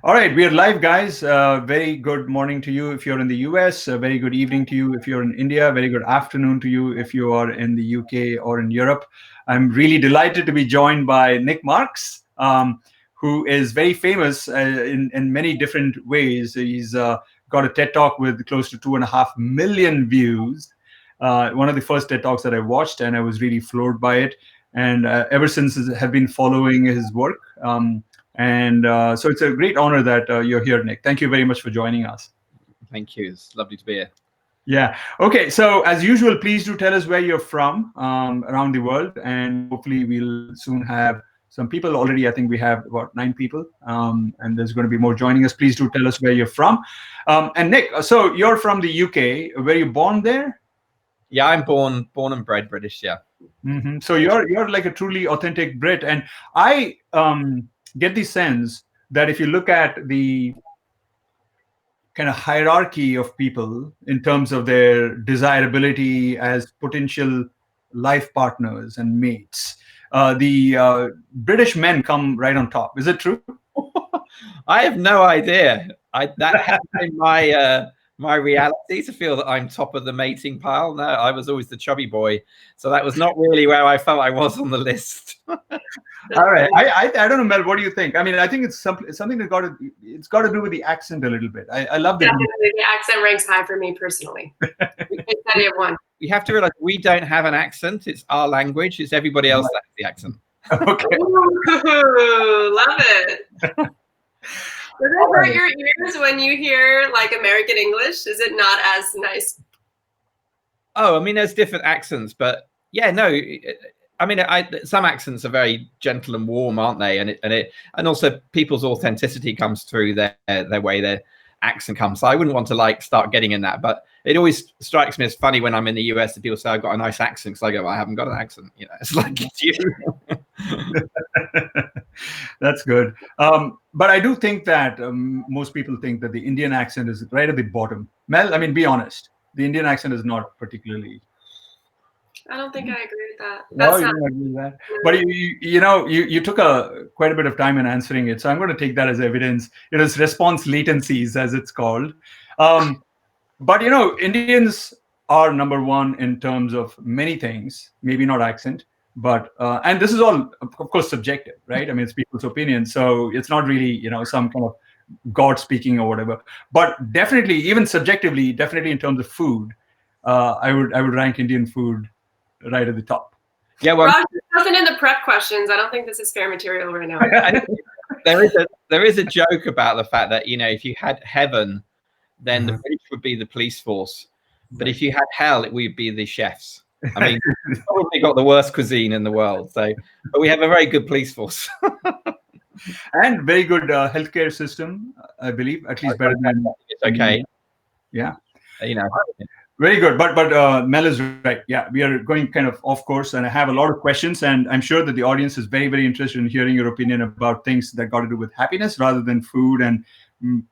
All right, we are live, guys. Very good morning to you if you're in the US. Very good evening to you if you're in India. Very good afternoon to you if you are in the UK or in Europe. I'm really delighted to be joined by Nic Marks, who is very famous in many different ways. He's got a TED Talk with close to 2.5 million views. One of the first TED Talks that I watched, and I was really floored by it. And ever since, have been following his work. So it's a great honor that you're here, Nic. Thank you very much for joining us. Thank you. It's lovely to be here. Yeah. Okay. So as usual, please do tell us where you're from around the world, and hopefully we'll soon have some people. Already, I think we have about 9 people, and there's going to be more joining us. Please do tell us where you're from. And Nic, so you're from the UK. Were you born there? Yeah, I'm born and bred British. Yeah. Mm-hmm. So you're like a truly authentic Brit, and I get the sense that if you look at the kind of hierarchy of people in terms of their desirability as potential life partners and mates, the British men come right on top. Is it true? I have no idea. That has been my reality, to feel that I'm top of the mating pile. No, I was always the chubby boy, so that was not really where I felt I was on the list. All right, I don't know, Mel. What do you think? I mean, I think it's something that it's got to do with the accent a little bit. I love that. Definitely, the accent ranks high for me personally. We have to realize we don't have an accent. It's our language. It's everybody else that has the accent. Okay. Ooh, love it. Does it hurt your ears when you hear like American English? Is it not as nice? Oh, I mean, there's different accents, but yeah, no. I mean, some accents are very gentle and warm, aren't they? And also people's authenticity comes through their way their accent comes. So I wouldn't want to start getting in that, but it always strikes me as funny when I'm in the US that people say I've got a nice accent. So I go, well, I haven't got an accent. You know, it's like it's you. That's good. But I do think that most people think that the Indian accent is right at the bottom. Mel, I mean, be honest. The Indian accent is not particularly. I don't think I agree with that. No, you don't agree with that. But you took quite a bit of time in answering it, so I'm going to take that as evidence. It is response latencies, as it's called. But Indians are number one in terms of many things. Maybe not accent, but and this is all, of course, subjective, right? I mean, it's people's opinion, so it's not really some kind of God speaking or whatever. But definitely, even subjectively, definitely in terms of food, I would rank Indian food right at the top. Yeah, well, Raj wasn't in the prep questions. I don't think this is fair material right now. there is a joke about the fact that if you had heaven, then the British would be the police force, but if you had hell, it would be the chefs. I mean, we've probably got the worst cuisine in the world. So, but we have a very good police force. And very good healthcare system, I believe, at least better than. It's okay. Yeah. Very good. But Mel is right. Yeah, we are going kind of off course, and I have a lot of questions, and I'm sure that the audience is very, very interested in hearing your opinion about things that got to do with happiness rather than food and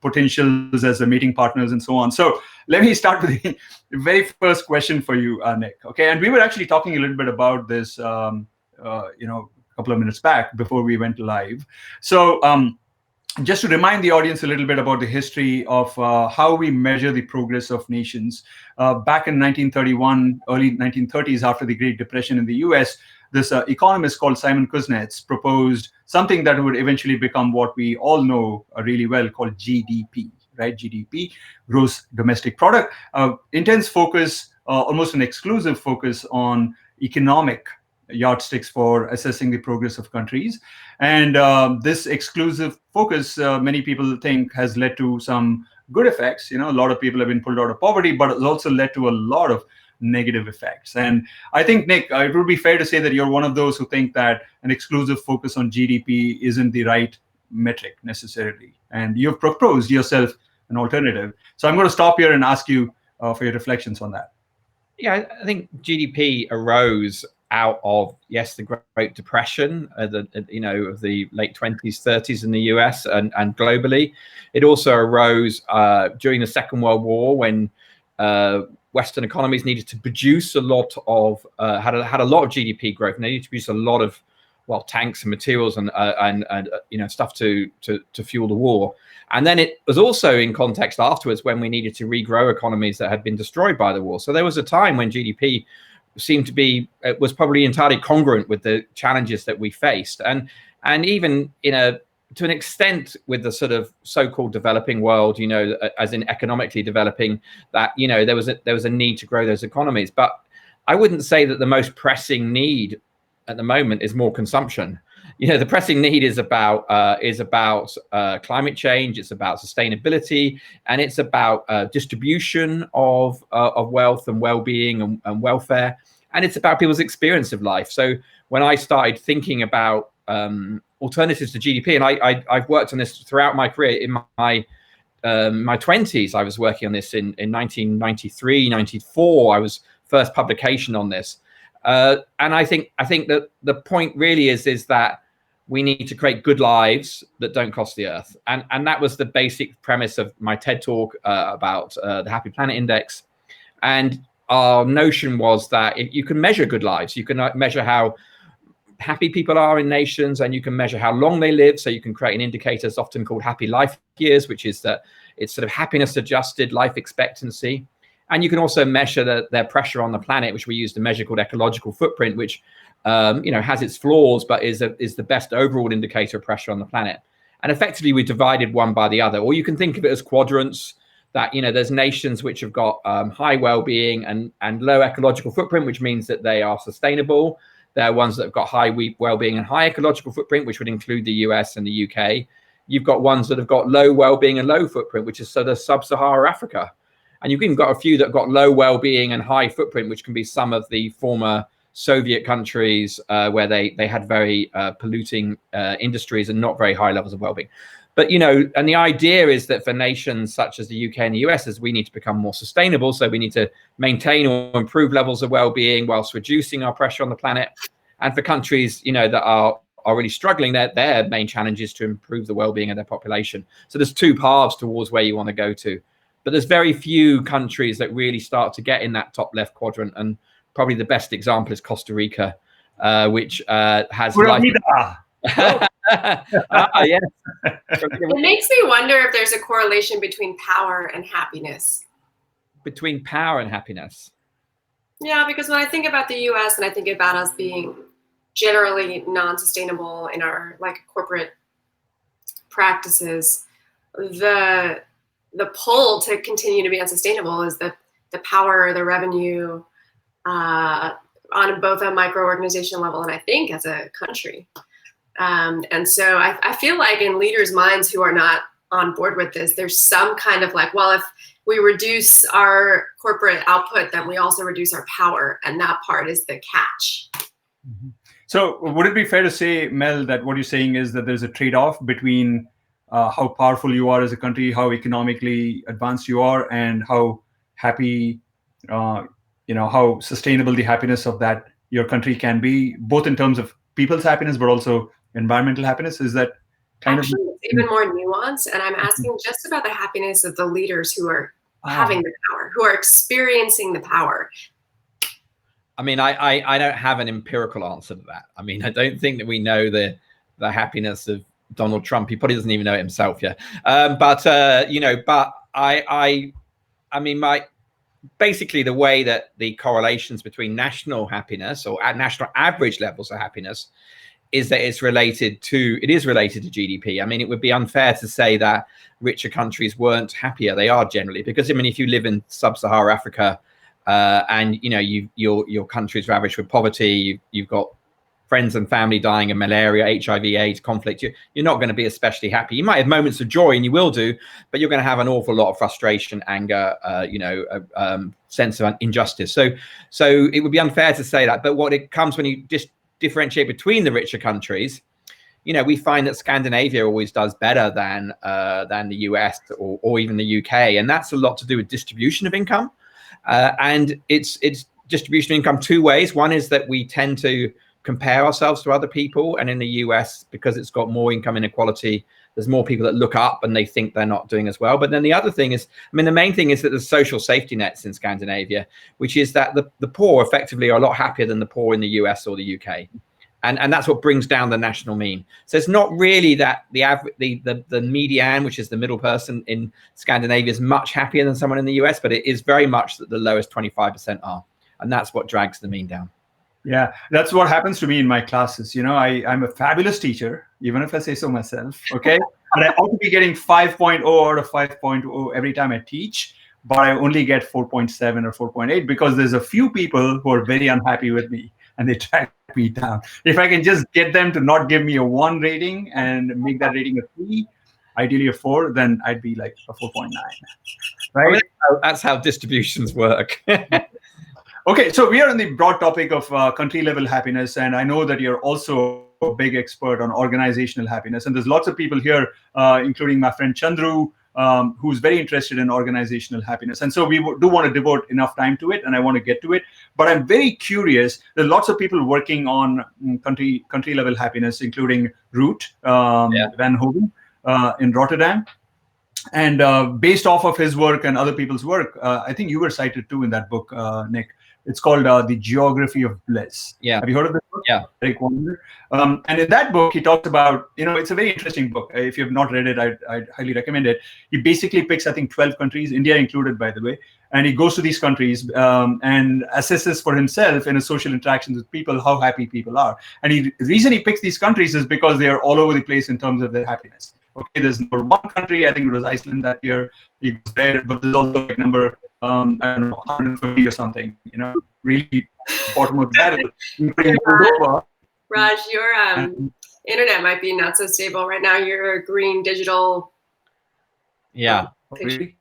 potentials as a mating partners and so on. So let me start with the very first question for you, Nic. Okay, and we were actually talking a little bit about this, a couple of minutes back before we went live. So just to remind the audience a little bit about the history of how we measure the progress of nations. Back in 1931, early 1930s, after the Great Depression in the US, this economist called Simon Kuznets proposed something that would eventually become what we all know really well, called GDP, right? GDP, gross domestic product. Intense focus, almost an exclusive focus on economic yardsticks for assessing the progress of countries. And this exclusive focus, many people think, has led to some good effects. A lot of people have been pulled out of poverty, but it's also led to a lot of negative effects. And I think, Nic, it would be fair to say that you're one of those who think that an exclusive focus on GDP isn't the right metric necessarily. And you've proposed yourself an alternative. So I'm going to stop here and ask you for your reflections on that. Yeah, I think GDP arose out of, yes, the Great Depression, of the late 20s, 30s in the US and globally. It also arose during the Second World War, when Western economies needed to produce a lot of had a lot of GDP growth, and they needed to produce a lot of tanks and materials and stuff to fuel the war. And then it was also in context afterwards when we needed to regrow economies that had been destroyed by the war. So there was a time when GDP seemed to be, it was probably entirely congruent with the challenges that we faced. And even to an extent with the sort of so-called developing world, as in economically developing, that, there was a need to grow those economies. But I wouldn't say that the most pressing need at the moment is more consumption. The pressing need is about climate change. It's about sustainability, and it's about distribution of wealth and well-being and welfare, and it's about people's experience of life. So when I started thinking about alternatives to GDP, and I've worked on this throughout my career. In my 20s, I was working on this in 1993, 94. I was first publication on this. And I think that the point really is that we need to create good lives that don't cost the earth. And that was the basic premise of my TED talk about the Happy Planet Index. And our notion was that you can measure good lives. You can measure how happy people are in nations, and you can measure how long they live. So you can create an indicator that's often called happy life years, which is that it's sort of happiness adjusted life expectancy. And you can also measure their pressure on the planet, which we use to measure, called ecological footprint, which has its flaws, but is the best overall indicator of pressure on the planet. And effectively, we divided one by the other. Or you can think of it as quadrants, that there's nations which have got high well-being and low ecological footprint, which means that they are sustainable. There are ones that have got high well-being and high ecological footprint, which would include the US and the UK. You've got ones that have got low well-being and low footprint, which is sort of sub-Saharan Africa. And you've even got a few that have got low well-being and high footprint, which can be some of the former Soviet countries where they had very polluting industries and not very high levels of well-being. But, and the idea is that for nations such as the UK and the US, is we need to become more sustainable. So we need to maintain or improve levels of well-being whilst reducing our pressure on the planet. And for countries, that are really struggling, their main challenge is to improve the well-being of their population. So there's two paths towards where you want to go to. But there's very few countries that really start to get in that top left quadrant. And probably the best example is Costa Rica, which has life. Yes. It makes me wonder if there's a correlation between power and happiness. Between power and happiness? Yeah, because when I think about the US and I think about us being generally non-sustainable in our corporate practices, the pull to continue to be unsustainable is the power, the revenue, on both a micro-organization level and I think as a country. And so I feel like in leaders' minds who are not on board with this, there's some kind of if we reduce our corporate output, then we also reduce our power. And that part is the catch. Mm-hmm. So would it be fair to say, Mel, that what you're saying is that there's a trade-off between how powerful you are as a country, how economically advanced you are, and how happy, how sustainable the happiness of your country can be, both in terms of people's happiness, but also environmental happiness? Is that Actually, it's even more nuanced, and I'm asking just about the happiness of the leaders who are having the power, who are experiencing the power. I mean, I don't have an empirical answer to that. I mean, I don't think that we know the happiness of Donald Trump. He probably doesn't even know it himself yet. But basically the way that the correlations between national happiness or national average levels of happiness is that it is related to GDP. I mean, it would be unfair to say that richer countries weren't happier. They are generally, because if you live in sub-Saharan Africa and your country's ravaged with poverty, you've got friends and family dying of malaria, HIV, AIDS, conflict, you're not going to be especially happy. You might have moments of joy, and you will do, but you're going to have an awful lot of frustration, anger, sense of injustice. So it would be unfair to say that. But what it comes when you just differentiate between the richer countries, we find that Scandinavia always does better than the US or even the UK, and that's a lot to do with distribution of income, and it's distribution of income two ways. One is that we tend to compare ourselves to other people, and in the US, because it's got more income inequality, there's more people that look up and they think they're not doing as well. But then the other thing is, the main thing is that there's social safety nets in Scandinavia, which is that the poor effectively are a lot happier than the poor in the US or the UK. And that's what brings down the national mean. So it's not really that the median, which is the middle person in Scandinavia, is much happier than someone in the US, but it is very much that the lowest 25% are. And that's what drags the mean down. Yeah, that's what happens to me in my classes. I'm a fabulous teacher, even if I say so myself, okay? But I ought to be getting 5.0 out of 5.0 every time I teach, but I only get 4.7 or 4.8 because there's a few people who are very unhappy with me and they drag me down. If I can just get them to not give me a 1 rating and make that rating a 3, ideally a 4, then I'd be like a 4.9, right? I mean, that's how distributions work. Okay, so we are on the broad topic of country level happiness, and I know that you're also a big expert on organizational happiness. And there's lots of people here, including my friend Chandru, who's very interested in organizational happiness. And so we do want to devote enough time to it, and I want to get to it. But I'm very curious. There's lots of people working on country level happiness, including Root Van Hoven in Rotterdam. And based off of his work and other people's work, I think you were cited too in that book, Nic. It's called The Geography of Bliss. Yeah. Have you heard of this book? Yeah. Eric Wonder. And in that book, he talks about, it's a very interesting book. If you have not read it, I'd highly recommend it. He basically picks, I think, 12 countries, India included, by the way. And he goes to these countries and assesses for himself in his social interactions with people how happy people are. And the reason he picks these countries is because they are all over the place in terms of their happiness. Okay, there's number 1 country, I think it was Iceland that year. He was there, but there's also like number, I don't know, 150 or something, really bottom of the barrel. Raj, your internet might be not so stable right now. You're a green digital. Yeah. Really?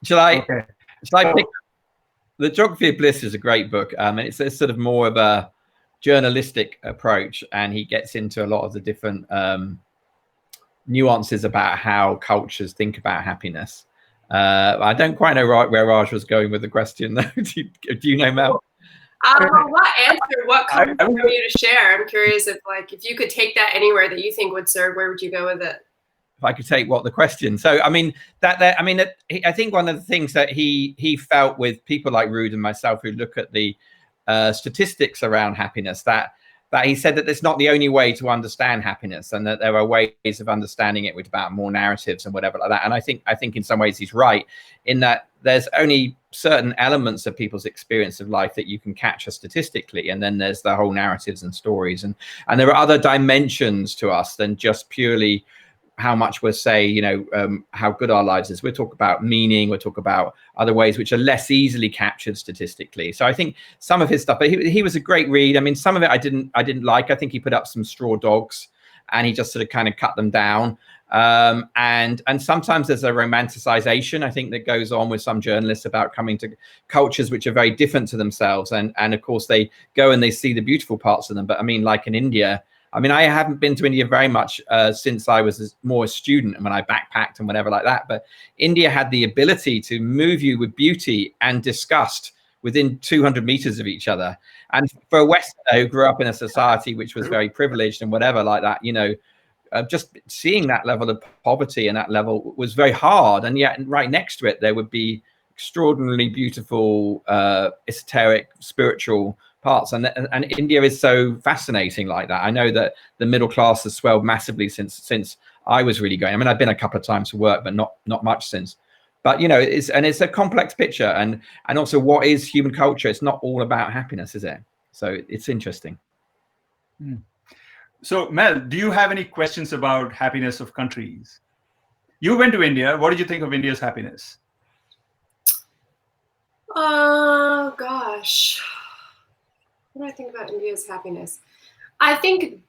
Shall I pick? The Geography of Bliss is a great book. And it's sort of more of a journalistic approach, and he gets into a lot of the different nuances about how cultures think about happiness. I don't quite know where Raj was going with the question, though. Do you know, Mel? What comes from you to share? I'm curious if you could take that anywhere that you think would serve, where would you go with it? If I could take the question. So, I mean, I think one of the things that he felt with people like Ruud and myself who look at the statistics around happiness, that he said that it's not the only way to understand happiness, and that there are ways of understanding it with about more narratives and whatever like that. And I think in some ways he's right in that there's only certain elements of people's experience of life that you can capture statistically, and then there's the whole narratives and stories, and there are other dimensions to us than just purely how much we'll say, how good our lives is. We'll talk about meaning. We'll talk about other ways which are less easily captured statistically. So I think some of his stuff, but he was a great read. I mean, some of it I didn't like. I think he put up some straw dogs, and he just sort of kind of cut them down. And sometimes there's a romanticization, I think, that goes on with some journalists about coming to cultures which are very different to themselves. And of course they go and they see the beautiful parts of them. But I mean, like in India, I haven't been to India very much since I was more a student and when I backpacked and whatever like that. But India had the ability to move you with beauty and disgust within 200 meters of each other. And for a Westerner who grew up in a society which was very privileged and whatever like that, just seeing that level of poverty and that level was very hard. And yet right next to it, there would be extraordinarily beautiful, esoteric, spiritual parts, and India is so fascinating like that. I know that the middle class has swelled massively since I was really going. I mean, I've been a couple of times for work, but not much since. But it's a complex picture, and also what is human culture? It's not all about happiness, is it? So it's interesting. So Mel, do you have any questions about happiness of countries? You went to India. What did you think of India's happiness? Oh gosh. What do I think about India's happiness? I think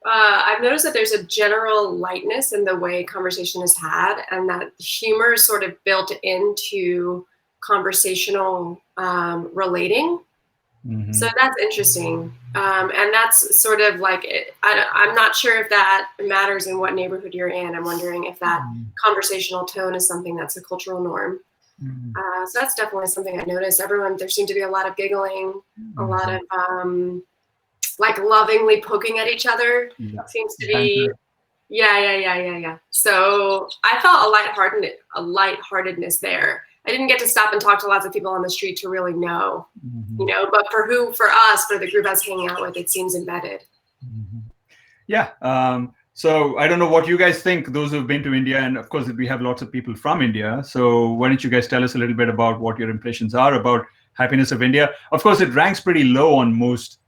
I've noticed that there's a general lightness in the way conversation is had, and that humor is sort of built into conversational relating. Mm-hmm. So that's interesting. And that's sort of like, I'm not sure if that matters in what neighborhood you're in. I'm wondering if that conversational tone is something that's a cultural norm. Mm-hmm. So that's definitely something I noticed. There seemed to be a lot of giggling, a lot of like lovingly poking at each other. Yeah. Seems to be, yeah. So I felt a lightheartedness there. I didn't get to stop and talk to lots of people on the street to really know, but for us, for the group I was hanging out with, it seems embedded. Yeah. So I don't know what you guys think, those who've been to India, and of course we have lots of people from India. So why don't you guys tell us a little bit about what your impressions are about happiness of India? Of course, it ranks pretty low on most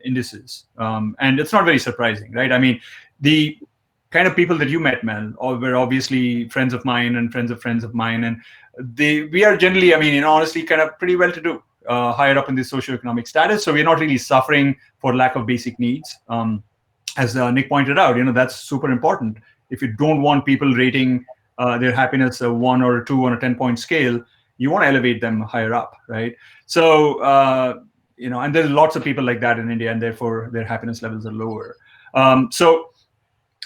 indices, and it's not very surprising, right? I mean, the kind of people that you met, Mel, all were obviously friends of mine and friends of mine, and we are generally, I mean, honestly, kind of pretty well to do, higher up in the socioeconomic status. So we're not really suffering for lack of basic needs. As Nic pointed out, that's super important. If you don't want people rating their happiness a 1 or a 2 on a 10-point scale, you want to elevate them higher up, right? So, and there's lots of people like that in India, and therefore their happiness levels are lower.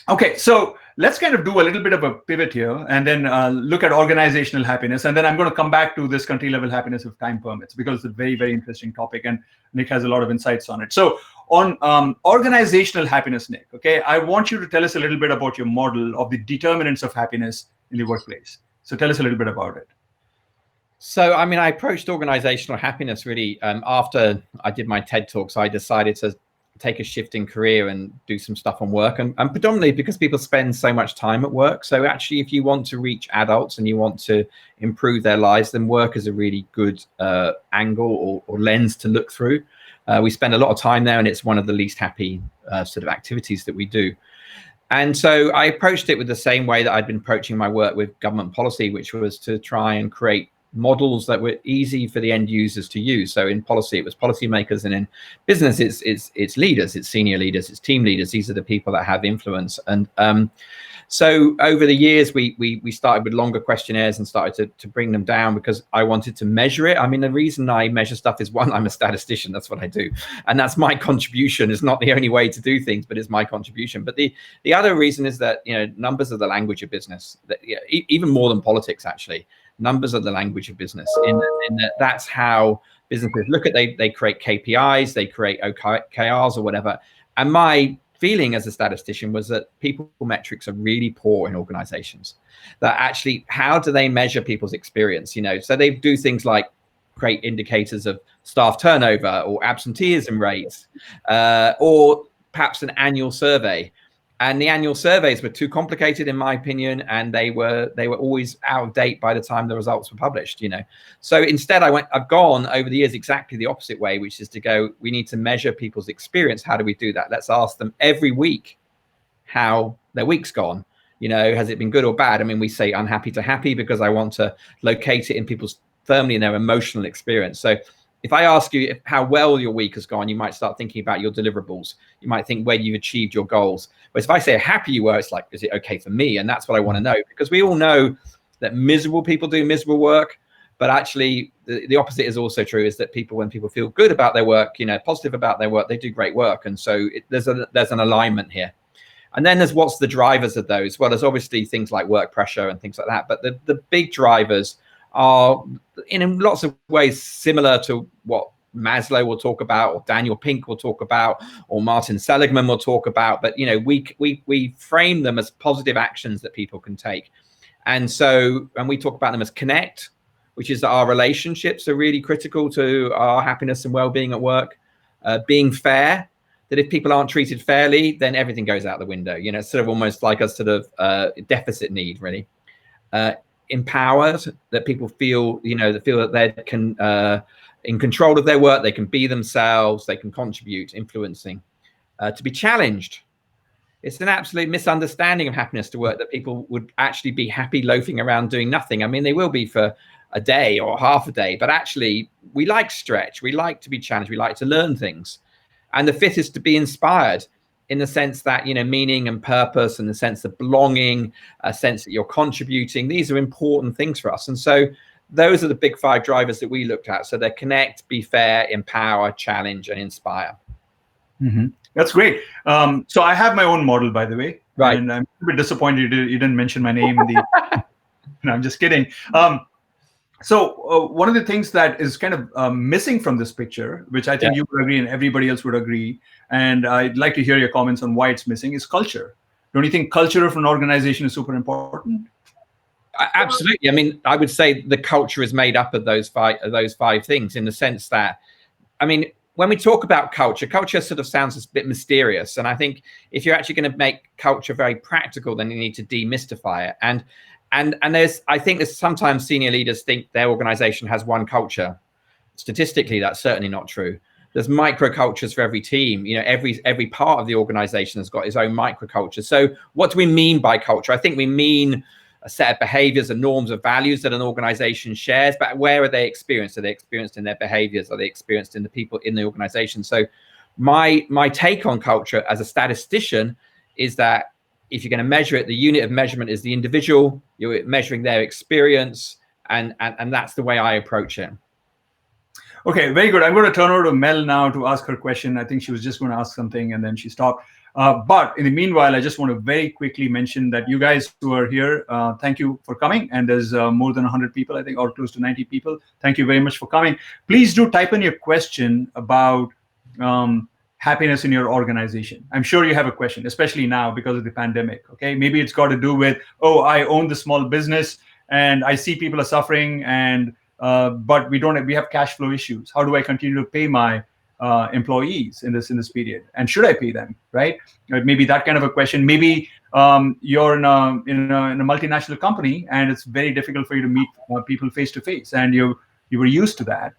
Okay, so let's kind of do a little bit of a pivot here and then look at organizational happiness. And then I'm going to come back to this country level happiness if time permits, because it's a very, very interesting topic and Nic has a lot of insights on it. So on organizational happiness, Nic, okay, I want you to tell us a little bit about your model of the determinants of happiness in the workplace. So tell us a little bit about it. So, I mean, I approached organizational happiness really after I did my TED Talks. I decided to take a shift in career and do some stuff on work, and predominantly because people spend so much time at work. So actually, if you want to reach adults and you want to improve their lives, then work is a really good angle or lens to look through. We spend a lot of time there, and it's one of the least happy sort of activities that we do. And so I approached it with the same way that I'd been approaching my work with government policy, which was to try and create models that were easy for the end users to use. So in policy, it was policymakers, and in business, it's leaders, it's senior leaders, it's team leaders. These are the people that have influence. And so over the years, we started with longer questionnaires and started to bring them down because I wanted to measure it. I mean, the reason I measure stuff is, one, I'm a statistician. That's what I do, and that's my contribution. It's not the only way to do things, but it's my contribution. But the other reason is that numbers are the language of business. That, even more than politics, actually. Numbers are the language of business. In that, that's how businesses look at. They create KPIs, they create OKRs or whatever. And my feeling as a statistician was that people metrics are really poor in organizations. That actually, how do they measure people's experience? So they do things like create indicators of staff turnover or absenteeism rates, or perhaps an annual survey. And the annual surveys were too complicated, in my opinion, and they were always out of date by the time the results were published. So instead, I've gone over the years exactly the opposite way, which is to go, we need to measure people's experience. How do we do that? Let's ask them every week how their week's gone. Has it been good or bad? I mean, we say unhappy to happy because I want to locate it in people's firmly in their emotional experience. So if I ask you how well your week has gone, you might start thinking about your deliverables. You might think whether you've achieved your goals. But if I say how happy you were, it's like, is it okay for me? And that's what I want to know, because we all know that miserable people do miserable work. But actually, the opposite is also true, is that when people feel good about their work, positive about their work, they do great work. And so there's an alignment here. And then there's what's the drivers of those? Well, there's obviously things like work pressure and things like that. But the big drivers are in lots of ways similar to what Maslow will talk about, or Daniel Pink will talk about, or Martin Seligman will talk about. But we frame them as positive actions that people can take, and we talk about them as connect, which is that our relationships are really critical to our happiness and well-being at work. Being fair, that if people aren't treated fairly, then everything goes out the window. It's sort of almost like a sort of deficit need, really. Empowered, that people feel that they can in control of their work, they can be themselves, they can contribute, influencing. To be challenged, it's an absolute misunderstanding of happiness to work, that people would actually be happy loafing around doing nothing. I mean, they will be for a day or half a day, but actually we like stretch, we like to be challenged, we like to learn things. And the fifth is to be inspired, in the sense that, meaning and purpose, and the sense of belonging, a sense that you're contributing. These are important things for us. And so those are the big 5 drivers that we looked at. So they're connect, be fair, empower, challenge, and inspire. Mm-hmm. That's great. So I have my own model, by the way. Right. And I'm a bit disappointed you didn't mention my name in the... No, I'm just kidding. So one of the things that is kind of missing from this picture, which I think you would agree and everybody else would agree, and I'd like to hear your comments on why it's missing, is culture. Don't you think culture of an organization is super important? Absolutely. I mean, I would say the culture is made up of those five things, in the sense that, I mean, when we talk about culture, culture sort of sounds a bit mysterious. And I think if you're actually going to make culture very practical, then you need to demystify it. And I think there's sometimes senior leaders think their organization has one culture. Statistically, that's certainly not true. There's microcultures for every team. You know, every part of the organization has got its own microculture. So what do we mean by culture? I think we mean a set of behaviors and norms of values that an organization shares, but where are they experienced? Are they experienced in their behaviors? Are they experienced in the people in the organization? So my take on culture as a statistician is that if you're going to measure it, the unit of measurement is the individual. You're measuring their experience, and that's the way I approach it. Okay, very good. I'm going to turn over to Mel now to ask her question. I think she was just going to ask something and then she stopped. But in the meanwhile, I just want to very quickly mention that you guys who are here, thank you for coming. And there's more than 100 people, I think, or close to 90 people. Thank you very much for coming. Please do type in your question about happiness in your organization. I'm sure you have a question, especially now because of the pandemic. Okay, maybe it's got to do with, oh, I own the small business and I see people are suffering, and but we have cash flow issues. How do I continue to pay my employees in this period, and should I pay them, right? Maybe that kind of a question. Maybe you're in a multinational company and it's very difficult for you to meet people face to face, and you were used to that,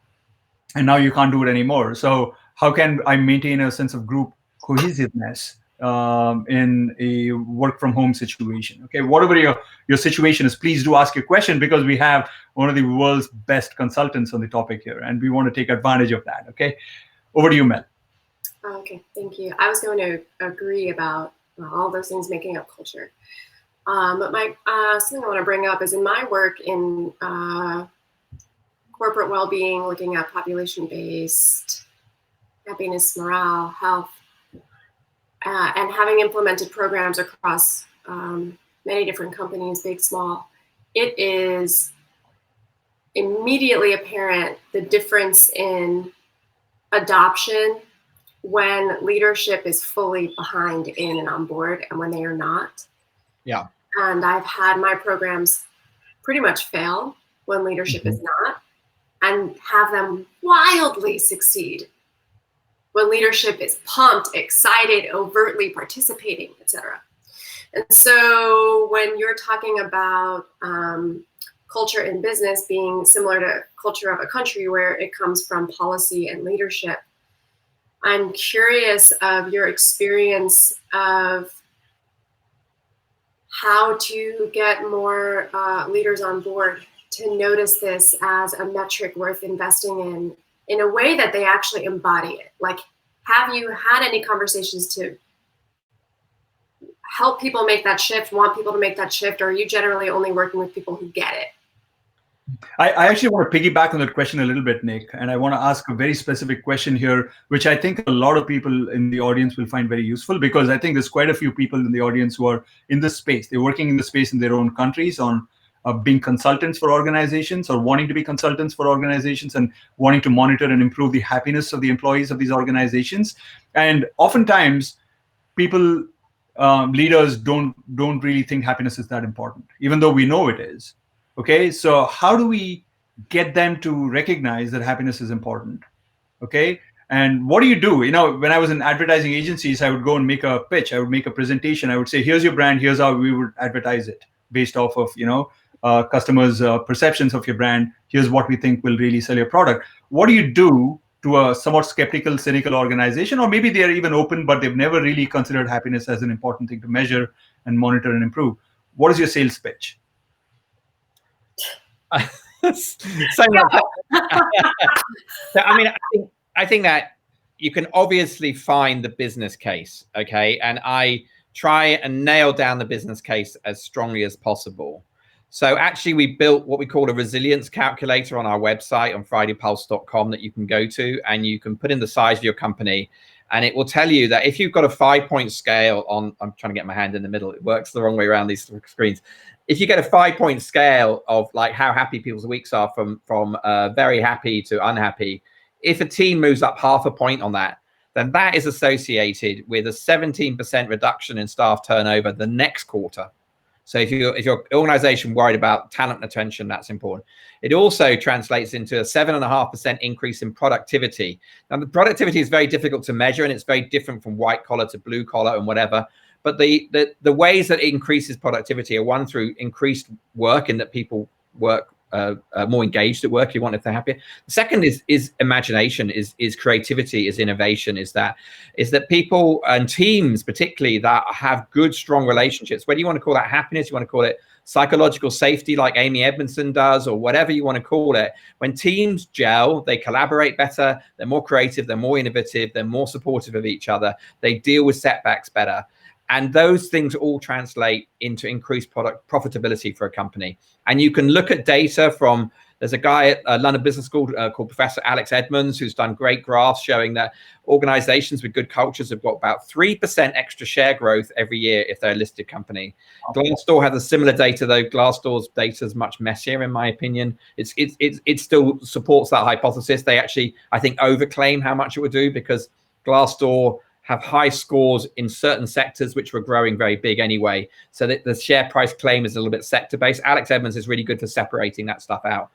and now you can't do it anymore. So how can I maintain a sense of group cohesiveness in a work from home situation? Okay, whatever your situation is, please do ask your question, because we have one of the world's best consultants on the topic here, and we want to take advantage of that. Okay, over to you, Mel. Okay, thank you. I was going to agree about all those things making up culture. But my something I want to bring up is in my work in corporate well-being, looking at population-based happiness, morale, health, and having implemented programs across many different companies, big, small, it is immediately apparent the difference in adoption when leadership is fully behind in and on board and when they are not. Yeah. And I've had my programs pretty much fail when leadership is not, and have them wildly succeed when leadership is pumped, excited, overtly participating, etc. And so when you're talking about culture in business being similar to culture of a country where it comes from policy and leadership, I'm curious of your experience of how to get more leaders on board to notice this as a metric worth investing in a way that they actually embody it. Like, have you had any conversations to help people make that shift, want people to make that shift, or are you generally only working with people who get it? I actually want to piggyback on that question a little bit, Nic, and I want to ask a very specific question here, which I think a lot of people in the audience will find very useful, because I think there's quite a few people in the audience who are in this space. They're working in the space in their own countries on being consultants for organizations, or wanting to be consultants for organizations, and wanting to monitor and improve the happiness of the employees of these organizations. And oftentimes, people, leaders don't really think happiness is that important, even though we know it is. Okay, so how do we get them to recognize that happiness is important? Okay, and what do you do? You know, when I was in advertising agencies, I would go and make a pitch. I would make a presentation. I would say, here's your brand. Here's how we would advertise it based off of, customers' perceptions of your brand. Here's what we think will really sell your product. What do you do to a somewhat skeptical, cynical organization? Or maybe they're even open, but they've never really considered happiness as an important thing to measure and monitor and improve. What is your sales pitch? So I mean, I think that you can obviously find the business case, okay, and I try and nail down the business case as strongly as possible. So actually, we built what we call a resilience calculator on our website on fridaypulse.com that you can go to, and you can put in the size of your company, and it will tell you that if you've got a 5-point scale on, I'm trying to get my hand in the middle, it works the wrong way around these screens. If you get a 5-point scale of like how happy people's weeks are from very happy to unhappy, if a team moves up 0.5 point on that, then that is associated with a 17% reduction in staff turnover the next quarter. So if your organization worried about talent and attention, that's important. It also translates into a 7.5% increase in productivity. Now, the productivity is very difficult to measure, and it's very different from white collar to blue collar and whatever. But the ways that it increases productivity are, one, through increased work, in that people work more engaged at work. You want if they're happier. The second is imagination, is creativity, is innovation, is that people and teams, particularly, that have good, strong relationships. Whether you want to call that happiness, you want to call it psychological safety, like Amy Edmondson does, or whatever you want to call it. When teams gel, they collaborate better, they're more creative, they're more innovative, they're more supportive of each other, they deal with setbacks better. And those things all translate into increased product profitability for a company. And you can look at data from, there's a guy at London Business School called Professor Alex Edmonds, who's done great graphs showing that organizations with good cultures have got about 3% extra share growth every year if they're a listed company. Glassdoor has a similar data, though Glassdoor's data is much messier, in my opinion. It still supports that hypothesis. They actually, I think, overclaim how much it would do, because Glassdoor have high scores in certain sectors which were growing very big anyway. So that the share price claim is a little bit sector based. Alex Edmonds is really good for separating that stuff out.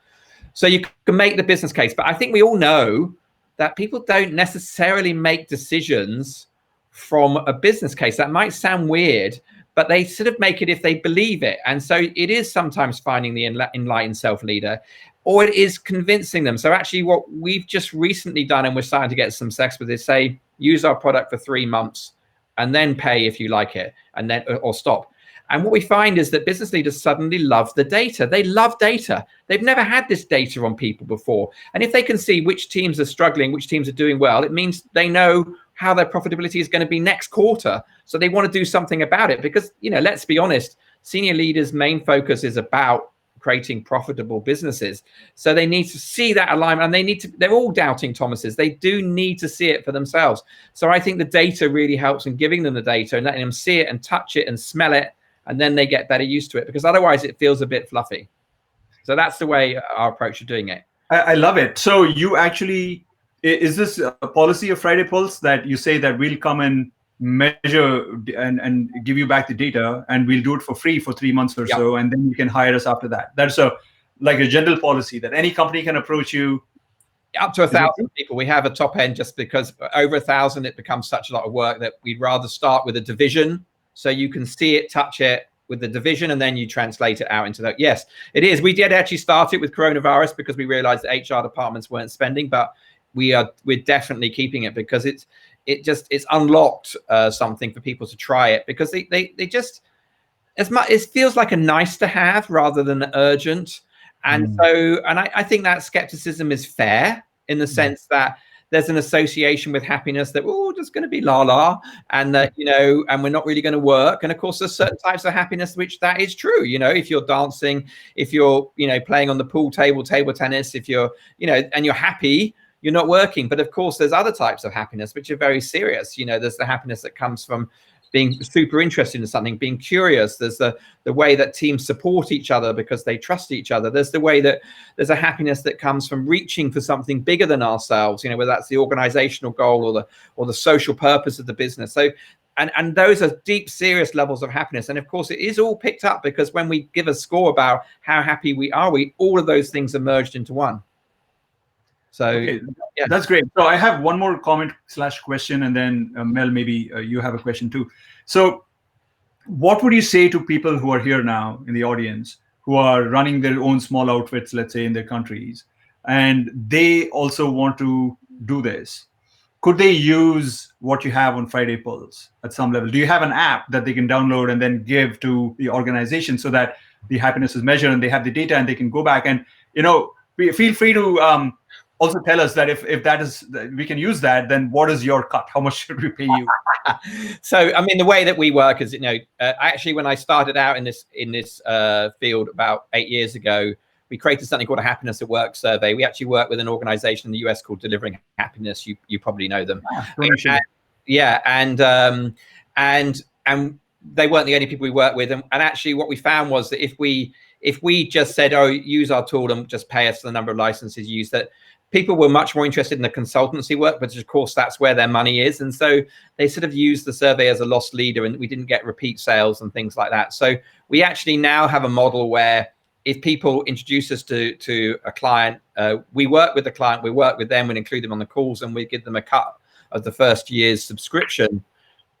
So you can make the business case, but I think we all know that people don't necessarily make decisions from a business case. That might sound weird, but they sort of make it if they believe it. And so it is sometimes finding the enlightened self-leader, or it is convincing them. So actually what we've just recently done, and we're starting to get some success with, is say, use our product for 3 months and then pay if you like it, and then or stop. And what we find is that business leaders suddenly love the data. They love data. They've never had this data on people before. And if they can see which teams are struggling, which teams are doing well, it means they know how their profitability is going to be next quarter. So they want to do something about it, because, you know, let's be honest, senior leaders' main focus is about creating profitable businesses. So they need to see that alignment, and they're all doubting Thomases. They do need to see it for themselves. So I think the data really helps in giving them the data and letting them see it and touch it and smell it, and then they get better used to it, because otherwise it feels a bit fluffy. So that's the way our approach of doing it. I love it. So you actually, is this a policy of Friday Pulse that you say that we'll come and measure and give you back the data, and we'll do it for free for 3 months or so, and then you can hire us after that? That's like a general policy that any company can approach you? Up to 1,000 people. We have a top end, just because over 1,000 it becomes such a lot of work that we'd rather start with a division, so you can see it, touch it with the division, and then you translate it out into that. Yes, it is. We did actually start it with coronavirus because we realized that HR departments weren't spending, but we're definitely keeping it, because it's unlocked something for people to try it, because they just, as much, it feels like a nice to have rather than urgent. And so, and I think that skepticism is fair, in the sense that there's an association with happiness that we're all just going to be la, and that, you know, and we're not really going to work. And of course, there's certain types of happiness which that is true. You know, if you're dancing, if you're, you know, playing on the pool table, table tennis, if you're, you know, and you're happy, you're not working. But of course, there's other types of happiness which are very serious. You know, there's the happiness that comes from being super interested in something, being curious. There's the way that teams support each other because they trust each other. There's the way that there's a happiness that comes from reaching for something bigger than ourselves, you know, whether that's the organizational goal or the social purpose of the business. So, and those are deep, serious levels of happiness. And of course, it is all picked up, because when we give a score about how happy we are, all of those things are merged into one. So okay, that's great. So I have one more comment / question, and then Mel, maybe you have a question too. So what would you say to people who are here now in the audience, who are running their own small outfits, let's say, in their countries, and they also want to do this? Could they use what you have on Friday Pulse at some level? Do you have an app that they can download and then give to the organization, so that the happiness is measured and they have the data and they can go back and, you know, feel free to also tell us that if that is, we can use that, then what is your cut? How much should we pay you? So, I mean, the way that we work is, you know, actually, when I started out in this field about 8 years ago, we created something called a Happiness at Work survey. We actually work with an organization in the US called Delivering Happiness. You probably know them. And they weren't the only people we worked with. And actually what we found was that if we just said, oh, use our tool and just pay us the number of licenses used, that people were much more interested in the consultancy work, but of course that's where their money is. And so they sort of used the survey as a lost leader, and we didn't get repeat sales and things like that. So we actually now have a model where if people introduce us to a client, we work with the client, we work with them, we include them on the calls, and we give them a cut of the first year's subscription,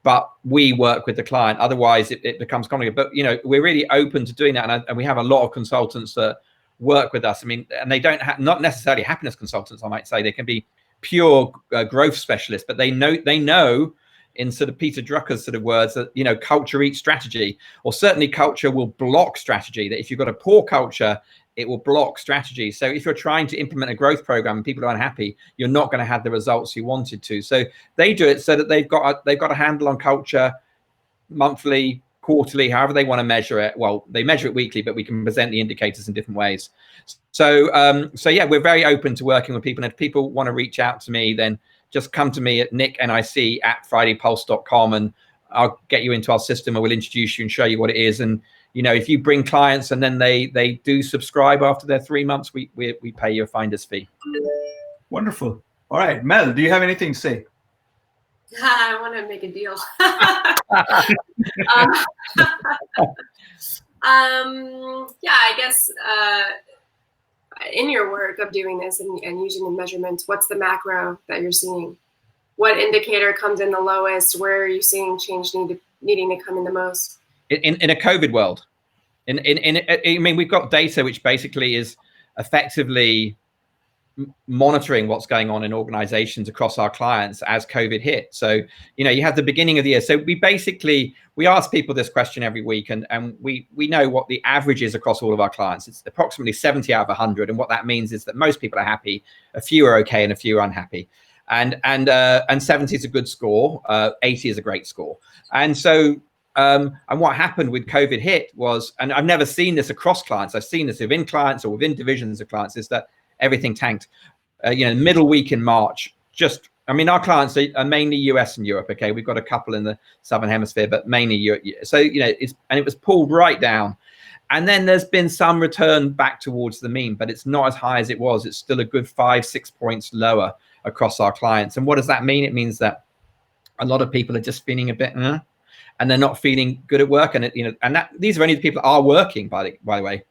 but we work with the client. Otherwise it becomes complicated. But, you know, we're really open to doing that. And we have a lot of consultants that work with us. I mean, and they don't have, not necessarily happiness consultants, I might say. They can be pure growth specialists, but they know in sort of Peter Drucker's sort of words that, you know, culture eats strategy, or certainly culture will block strategy. That if you've got a poor culture, it will block strategy. So if you're trying to implement a growth program and people are unhappy, you're not going to have the results you wanted to. So they do it so that they've got a handle on culture monthly, quarterly, however they want to measure it. Well, they measure it weekly, but we can present the indicators in different ways. So yeah, we're very open to working with people. And if people want to reach out to me, then just come to me at nic@fridaypulse.com, and I'll get you into our system, and we'll introduce you and show you what it is. And, you know, if you bring clients and then they do subscribe after their 3 months, we pay you a finder's fee. Wonderful. All right, Mel, do you have anything to say? I want to make a deal. Yeah, I guess in your work of doing this and using the measurements, what's the macro that you're seeing? What indicator comes in the lowest? Where are you seeing change needing to come in the most? In a COVID world, I mean, we've got data which basically is effectively monitoring what's going on in organizations across our clients as COVID hit. So, you know, you have the beginning of the year. So we ask people this question every week, and we know what the average is across all of our clients. It's approximately 70 out of 100. And what that means is that most people are happy, a few are okay, and a few are unhappy. And 70 is a good score, 80 is a great score. And so, and what happened with COVID hit was, and I've never seen this across clients, I've seen this within clients or within divisions of clients, is that everything tanked. You know, middle week in March, I mean, our clients are mainly US and Europe. Okay, we've got a couple in the Southern Hemisphere, but mainly Europe. So, you know, it was pulled right down. And then there's been some return back towards the mean, but it's not as high as it was. It's still a good 5-6 points lower across our clients. And what does that mean? It means that a lot of people are just feeling a bit, and they're not feeling good at work. And you know, and these are only the people that are working, by the way.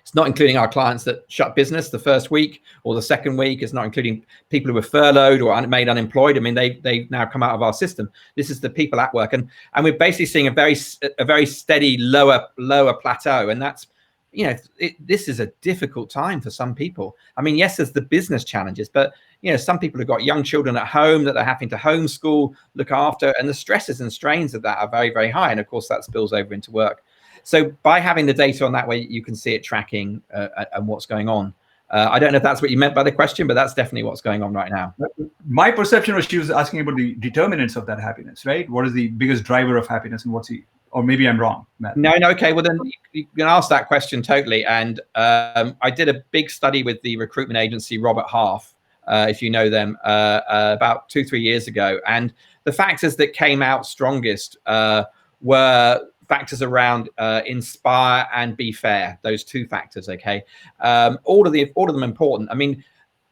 It's not including our clients that shut business the first week or the second week. It's not including people who were furloughed or made unemployed. I mean, they've now come out of our system. This is the people at work, and we're basically seeing a very steady lower plateau. And that's, you know, this is a difficult time for some people. I mean, yes, there's the business challenges, but you know, some people have got young children at home that they're having to homeschool, look after, and the stresses and strains of that are very, very high. And of course, that spills over into work. So by having the data on that way, you can see it tracking and what's going on. I don't know if that's what you meant by the question, but that's definitely what's going on right now. My perception was she was asking about the determinants of that happiness, right? What is the biggest driver of happiness, and or maybe I'm wrong, Matt. No, okay. Well, then you can ask that question totally. And I did a big study with the recruitment agency, Robert Half, if you know them, about 2-3 years ago. And the factors that came out strongest were factors around inspire and be fair. Those two factors, okay? All of them important. I mean,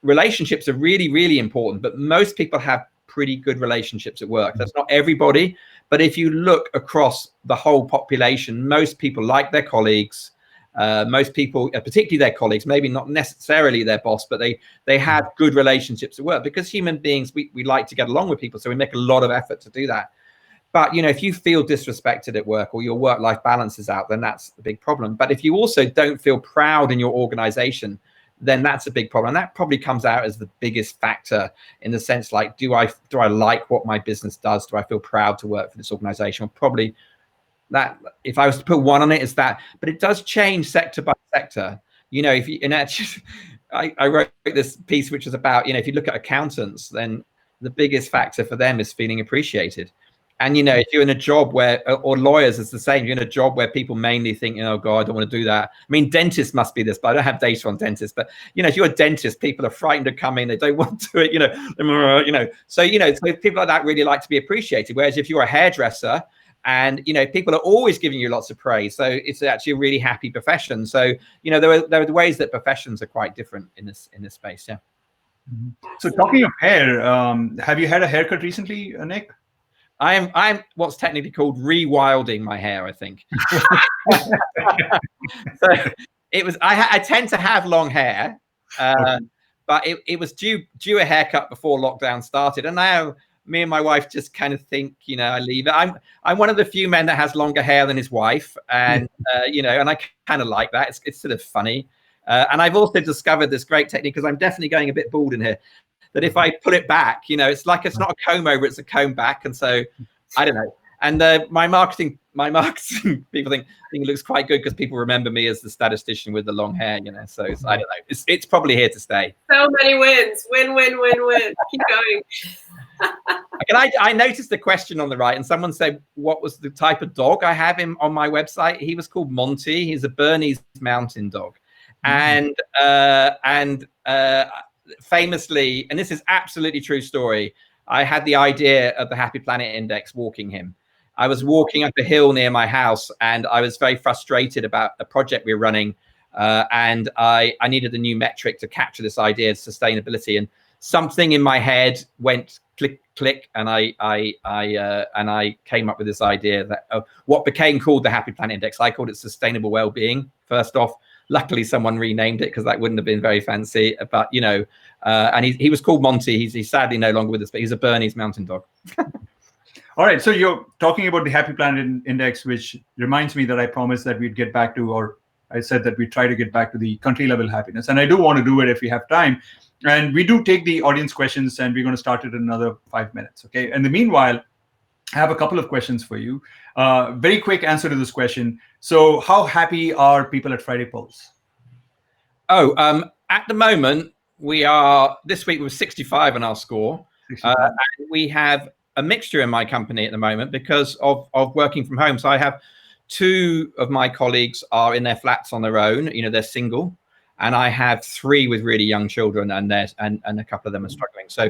relationships are really, really important, but most people have pretty good relationships at work. That's not everybody, but if you look across the whole population, most people like their colleagues. Most people, particularly their colleagues, maybe not necessarily their boss, but they have good relationships at work, because human beings, we like to get along with people, so we make a lot of effort to do that. But, you know, if you feel disrespected at work or your work-life balance is out, then that's a big problem. But if you also don't feel proud in your organization, then that's a big problem. And that probably comes out as the biggest factor, in the sense like, do I like what my business does? Do I feel proud to work for this organization? Well, probably that, if I was to put one on it, is that. But it does change sector by sector. You know, I wrote this piece which is about, you know, if you look at accountants, then the biggest factor for them is feeling appreciated. And, you know, if you're in a job where, or lawyers, it's the same. You're in a job where people mainly think, oh, God, I don't want to do that. I mean, dentists must be this, but I don't have data on dentists. But, you know, if you're a dentist, people are frightened to come in. They don't want to do it, you know. So, you know, so people like that really like to be appreciated. Whereas if you're a hairdresser And, you know, people are always giving you lots of praise. So it's actually a really happy profession. So, you know, there are the ways that professions are quite different in this space. Yeah. So talking of hair, have you had a haircut recently, Nic? I'm what's technically called rewilding my hair, I think. So it was, I tend to have long hair, but it was due a haircut before lockdown started. And now me and my wife just kind of think, you know, I leave it. I'm one of the few men that has longer hair than his wife. And, you know, and I kind of like that. It's sort of funny. And I've also discovered this great technique, because I'm definitely going a bit bald in here, that if I pull it back, you know, it's like, it's not a comb over, it's a comb back. And so I don't know. And my marketing people think it looks quite good, because people remember me as the statistician with the long hair, you know. So I don't know. It's probably here to stay. So many wins. Win, win, win, win. Keep going. And I noticed the question on the right, and someone said, what was the type of dog I have him on my website? He was called Monty. He's a Bernese mountain dog. And famously, and this is absolutely true story, I had the idea of the Happy Planet Index walking him. I was walking up a hill near my house, and I was very frustrated about a project we were running, and I needed a new metric to capture this idea of sustainability. And something in my head went click, click, and I came up with this idea that what became called the Happy Planet Index. I called it sustainable well-being. First off, luckily someone renamed it, because that wouldn't have been very fancy. But you know, and he was called Monty. He's sadly no longer with us, but he's a Bernese mountain dog. All right, so you're talking about the Happy Planet Index, which reminds me that I promised that we'd get back to, or I said that we'd try to get back to the country level happiness. And I do want to do it if we have time. And we do take the audience questions, and we're going to start it in another 5 minutes. Okay. And in the meanwhile, I have a couple of questions for you. Very quick answer to this question. So how happy are people at Friday Polls? Oh, at the moment, this week we were 65 on our score. And we have a mixture in my company at the moment because of working from home. So I have 2 of my colleagues are in their flats on their own, you know, they're single. And I have 3 with really young children, and a couple of them are struggling. So,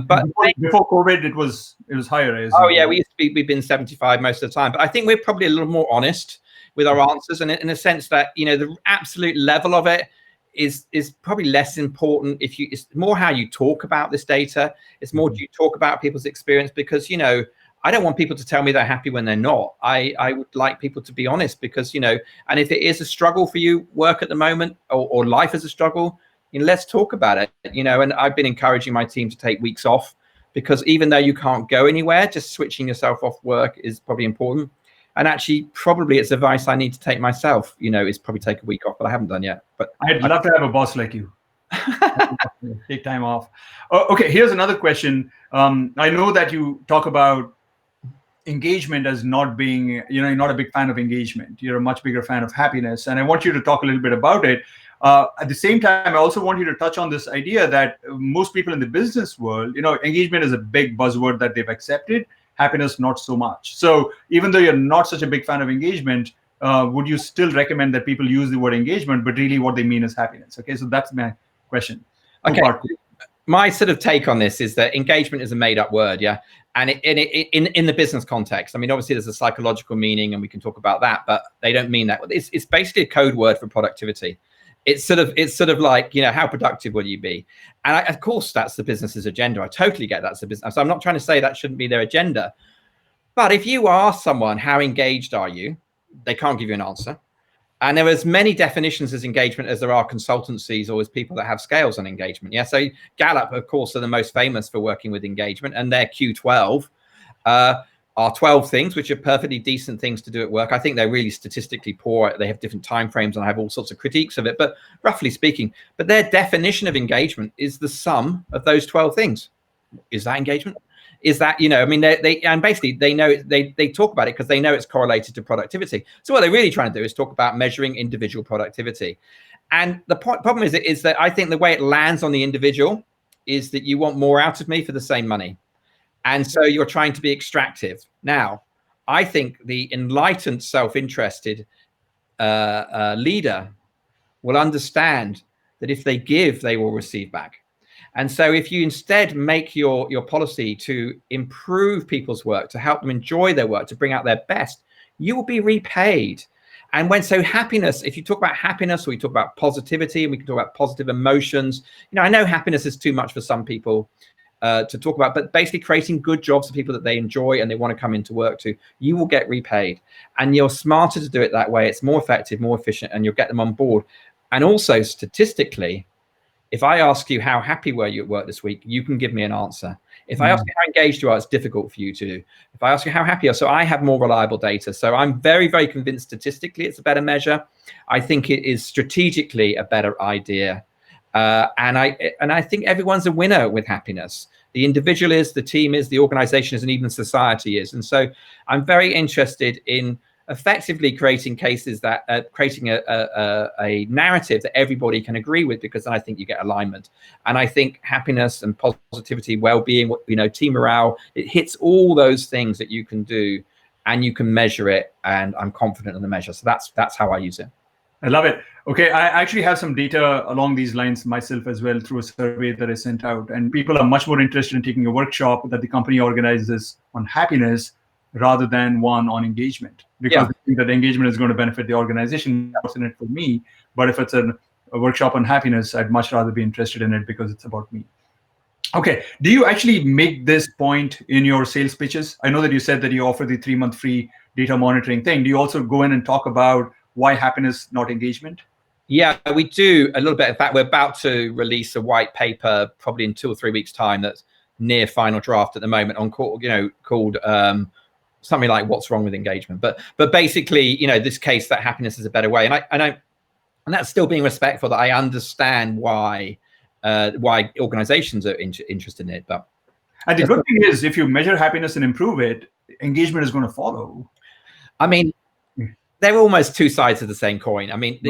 but before COVID, it was higher. Oh yeah, we've been 75 most of the time. But I think we're probably a little more honest with our answers, and in a sense that, you know, the absolute level of it is probably less important. It's more how you talk about this data. It's more, do you talk about people's experience? Because, you know, I don't want people to tell me they're happy when they're not. I would like people to be honest, because, you know, and if it is a struggle for you, work at the moment, or life is a struggle, you know, let's talk about it, you know. And I've been encouraging my team to take weeks off, because even though you can't go anywhere, just switching yourself off work is probably important. And actually, probably it's advice I need to take myself, you know, is probably take a week off, but I haven't done yet. But I'd love to have a boss like you. Take time off. Okay, here's another question. I know that you talk about engagement as not being, you know, you're not a big fan of engagement. You're a much bigger fan of happiness. And I want you to talk a little bit about it. At the same time, I also want you to touch on this idea that most people in the business world, you know, engagement is a big buzzword that they've accepted. Happiness, not so much. So even though you're not such a big fan of engagement, would you still recommend that people use the word engagement, but really what they mean is happiness? Okay, so that's my question. Okay. My sort of take on this is that engagement is a made-up word, yeah, and in the business context. I mean, obviously there's a psychological meaning, and we can talk about that, but they don't mean that. It's basically a code word for productivity. It's sort of like, you know, how productive will you be? And of course, that's the business's agenda. I totally get that's the business. So I'm not trying to say that shouldn't be their agenda. But if you ask someone, how engaged are you? They can't give you an answer. And there are as many definitions as engagement as there are consultancies or as people that have scales on engagement. Yeah. So Gallup, of course, are the most famous for working with engagement, and their Q12 are 12 things, which are perfectly decent things to do at work. I think they're really statistically poor. They have different time frames, and I have all sorts of critiques of it, but roughly speaking, but their definition of engagement is the sum of those 12 things. Is that engagement? Is that, you know, I mean, and basically they know, they talk about it because they know it's correlated to productivity. So what they're really trying to do is talk about measuring individual productivity. And the problem is that I think the way it lands on the individual is that you want more out of me for the same money. And so you're trying to be extractive. Now, I think the enlightened, self-interested leader will understand that if they give, they will receive back. And so if you instead make your policy to improve people's work, to help them enjoy their work, to bring out their best, you will be repaid. And happiness, if you talk about happiness, or we talk about positivity, and we can talk about positive emotions, I know happiness is too much for some people to talk about, but basically creating good jobs for people that they enjoy and they want to come into work to, you will get repaid. And you're smarter to do it that way. It's more effective, more efficient, and you'll get them on board. And also statistically, if I ask you how happy were you at work this week, you can give me an answer. If I ask you how engaged you are, it's difficult for you to do. If I ask you how happy you are, so I have more reliable data. So I'm very, very convinced statistically it's a better measure. I think it is strategically a better idea. And I think everyone's a winner with happiness. The individual is, the team is, the organization is, and even society is. And so I'm very interested in effectively creating cases that creating a narrative that everybody can agree with, because then I think you get alignment. And I think happiness and positivity, well-being, team morale, it hits all those things that you can do, and you can measure it. And I'm confident in the measure. So that's how I use it. I love it. Okay, I actually have some data along these lines myself as well through a survey that I sent out. And people are much more interested in taking a workshop that the company organizes on happiness rather than one on engagement, because they think that engagement is going to benefit the organization. What's in it for me? But if it's a workshop on happiness, I'd much rather be interested in it because it's about me. Okay, do you actually make this point in your sales pitches? I know that you said that you offer the 3-month free data monitoring thing. Do you also go in and talk about why happiness, not engagement? Yeah, we do a little bit. In fact, we're about to release a white paper probably in 2 or 3 weeks' time that's near final draft at the moment on called something like "What's Wrong with Engagement?" But basically, this case that happiness is a better way, and that's still being respectful. That I understand why organizations are interested in it. But and the good thing is, if you measure happiness and improve it, engagement is going to follow. I mean, they're almost two sides of the same coin. I mean,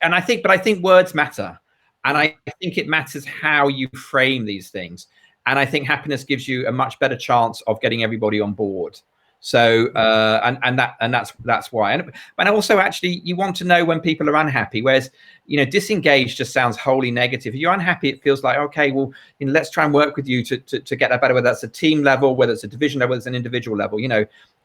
I think words matter, and I think it matters how you frame these things. And I think happiness gives you a much better chance of getting everybody on board. So that's why. And also, actually, you want to know when people are unhappy. Whereas, disengaged just sounds wholly negative. If you're unhappy, it feels like, okay, well, let's try and work with you to get that better. Whether that's a team level, whether it's a division level, whether it's an individual level.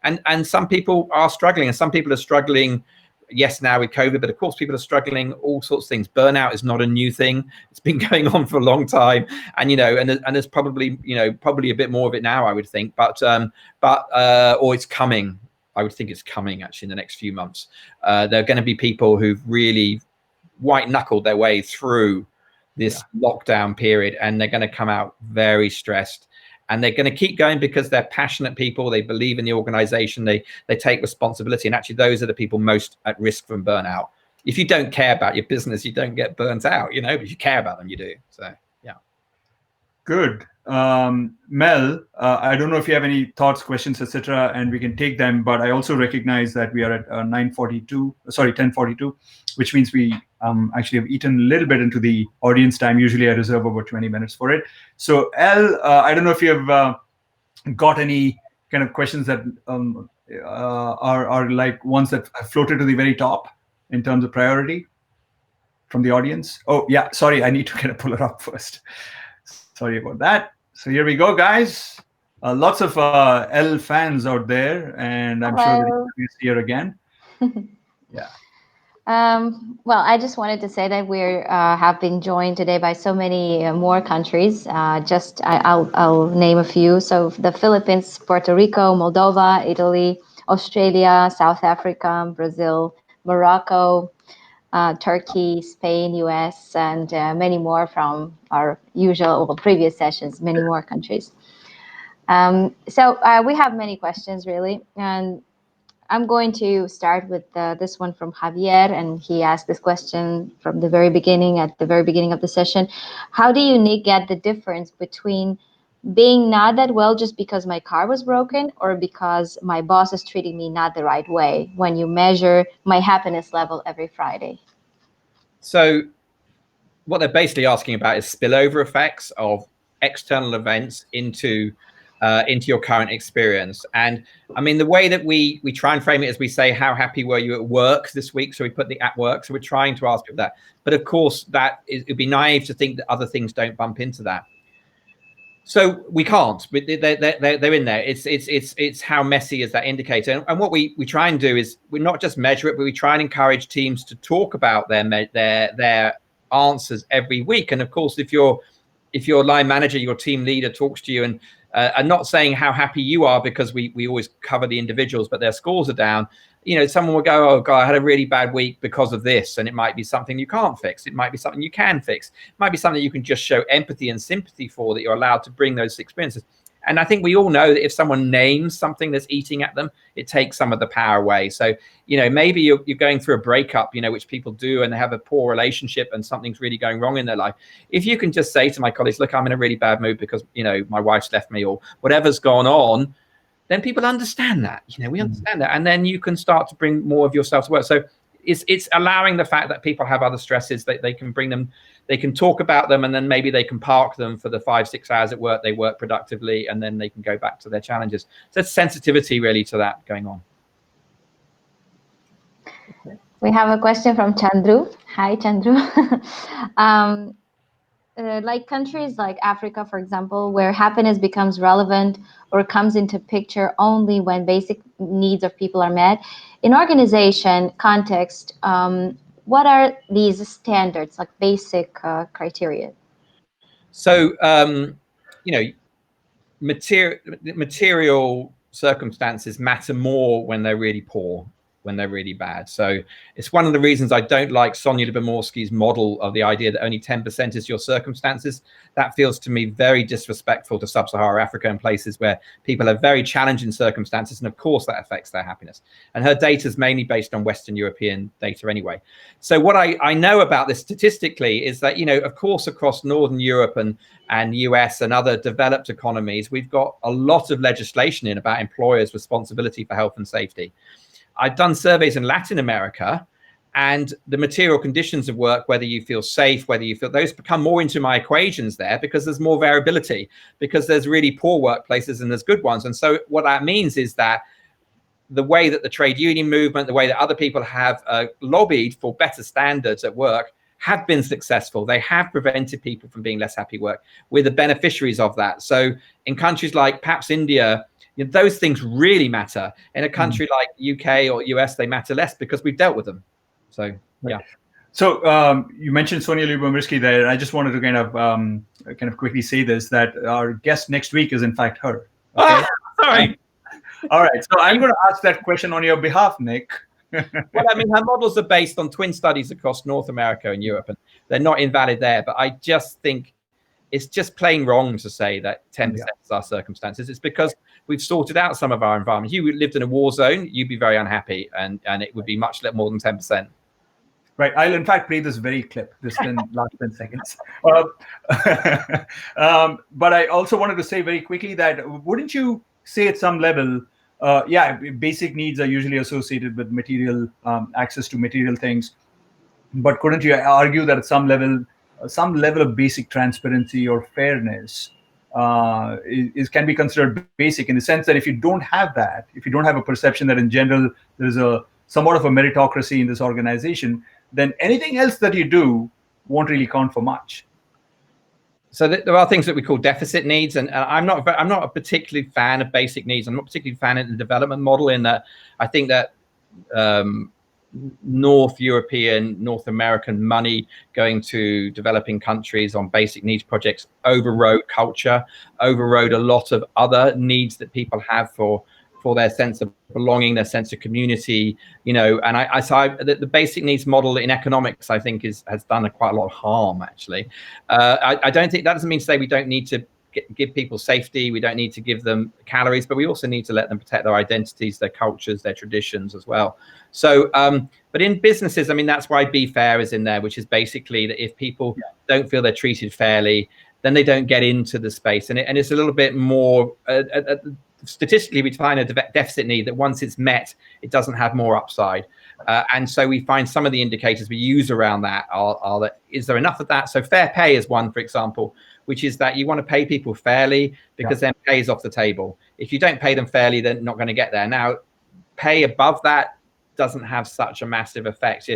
And some people are struggling, and some people are struggling. Yes, now with COVID, but of course people are struggling, all sorts of things. Burnout is not a new thing. It's been going on for a long time. And, and there's probably a bit more of it now, I would think, but or it's coming. I would think it's coming actually in the next few months. There are going to be people who've really white knuckled their way through this lockdown period, and they're going to come out very stressed. And they're going to keep going because they're passionate people. They believe in the organization. They take responsibility. And actually, those are the people most at risk from burnout. If you don't care about your business, you don't get burnt out, but if you care about them, you do. So, yeah. Good. Mel, I don't know if you have any thoughts, questions, etc., and we can take them. But I also recognize that we are at 10:42, which means we actually have eaten a little bit into the audience time. Usually I reserve about 20 minutes for it. So, El, I don't know if you have got any kind of questions that are like ones that have floated to the very top in terms of priority from the audience. Oh, yeah. Sorry, I need to kind of pull it up first. Sorry about that. So here we go, guys. Lots of L fans out there, and I'm sure that he's here again. Yeah. Well, I just wanted to say that we have been joined today by so many more countries. I'll name a few. So the Philippines, Puerto Rico, Moldova, Italy, Australia, South Africa, Brazil, Morocco, Turkey, Spain, US, and many more from our previous sessions, many more countries. So we have many questions, really. And I'm going to start with this one from Javier, and he asked this question from the very beginning, at the very beginning of the session. How do you, Nic, get the difference between being not that well just because my car was broken or because my boss is treating me not the right way when you measure my happiness level every Friday? So what they're basically asking about is spillover effects of external events into into your current experience. And I mean, the way that we try and frame it is we say, how happy were you at work this week? So we put the at work. So we're trying to ask people that. But of course, it'd be naive to think that other things don't bump into that. So we can't. They're in there. It's how messy is that indicator. And what we try and do is we not just measure it, but we try and encourage teams to talk about their answers every week. And of course, if your line manager, your team leader talks to you and not saying how happy you are, because we always cover the individuals, but their scores are down. You know, someone will go, oh God, I had a really bad week because of this. And it might be something you can't fix. It might be something you can fix. It might be something you can just show empathy and sympathy for, that you're allowed to bring those experiences. And I think we all know that if someone names something that's eating at them, it takes some of the power away. So, you know, maybe you're going through a breakup, you know, which people do, and they have a poor relationship and something's really going wrong in their life. If you can just say to my colleagues, look, I'm in a really bad mood because, you know, my wife's left me or whatever's gone on, then people understand that, you know, we understand that. And then you can start to bring more of yourself to work. So it's allowing the fact that people have other stresses, that they can bring them, they can talk about them, and then maybe they can park them for the 5-6 hours at work. They work productively, and then they can go back to their challenges. So it's sensitivity really to that going on. We have a question from Chandru. Hi, Chandru. Like countries like Africa, for example, where happiness becomes relevant or comes into picture only when basic needs of people are met. In organization context, what are these standards, like basic criteria? So, you know, material circumstances matter more when they're really poor, when they're really bad. So it's one of the reasons I don't like Sonia Lyubomirsky's model of the idea that only 10% is your circumstances. That feels to me very disrespectful to sub-Saharan Africa and places where people have very challenging circumstances. And of course that affects their happiness. And her data is mainly based on Western European data anyway. So what I know about this statistically is that, you know, of course, across Northern Europe and US and other developed economies, we've got a lot of legislation in about employers' responsibility for health and safety. I've done surveys in Latin America, and the material conditions of work, whether you feel safe, whether you feel, those become more into my equations there, because there's more variability, because there's really poor workplaces and there's good ones. And so what that means is that the way that the trade union movement, the way that other people have lobbied for better standards at work have been successful. They have prevented people from being less happy at work. We're the beneficiaries of that. So in countries like perhaps India, you know, those things really matter. In a country like UK or US, they matter less because we've dealt with them. So, yeah. So you mentioned Sonia Lyubomirsky there. I just wanted to kind of quickly say this, that our guest next week is in fact her. Okay? Sorry. All right. So I'm going to ask that question on your behalf, Nic. Well, I mean, her models are based on twin studies across North America and Europe, and they're not invalid there. But I just think it's just plain wrong to say that 10% is our circumstances. It's because we've sorted out some of our environment. If you lived in a war zone, you'd be very unhappy, and it would be much more than 10%. Right. I'll in fact play this very clip. This last 10 seconds. But I also wanted to say very quickly that wouldn't you say at some level, basic needs are usually associated with material access to material things, but couldn't you argue that at some level of basic transparency or fairness can be considered basic, in the sense that if you don't have that, if you don't have a perception that in general there's somewhat of a meritocracy in this organization, then anything else that you do won't really count for much. So there are things that we call deficit needs, and I'm not a particularly fan of basic needs. I'm not particularly fan of the development model, in that I think that North American money going to developing countries on basic needs projects overrode culture, overrode a lot of other needs that people have for their sense of belonging, their sense of community, you know. And the basic needs model in economics, I think, has done quite a lot of harm, actually. I don't think that doesn't mean to say we don't need to give people safety, we don't need to give them calories, but we also need to let them protect their identities, their cultures, their traditions as well. So, but in businesses, I mean, that's why Be Fair is in there, which is basically that if people don't feel they're treated fairly, then they don't get into the space. And it's a little bit more, statistically, we define a deficit need that once it's met, it doesn't have more upside. And so we find some of the indicators we use around that are that, is there enough of that? So fair pay is one, for example, which is that you want to pay people fairly, because then pay is off the table. If you don't pay them fairly, they're not going to get there. Now, pay above that doesn't have such a massive effect.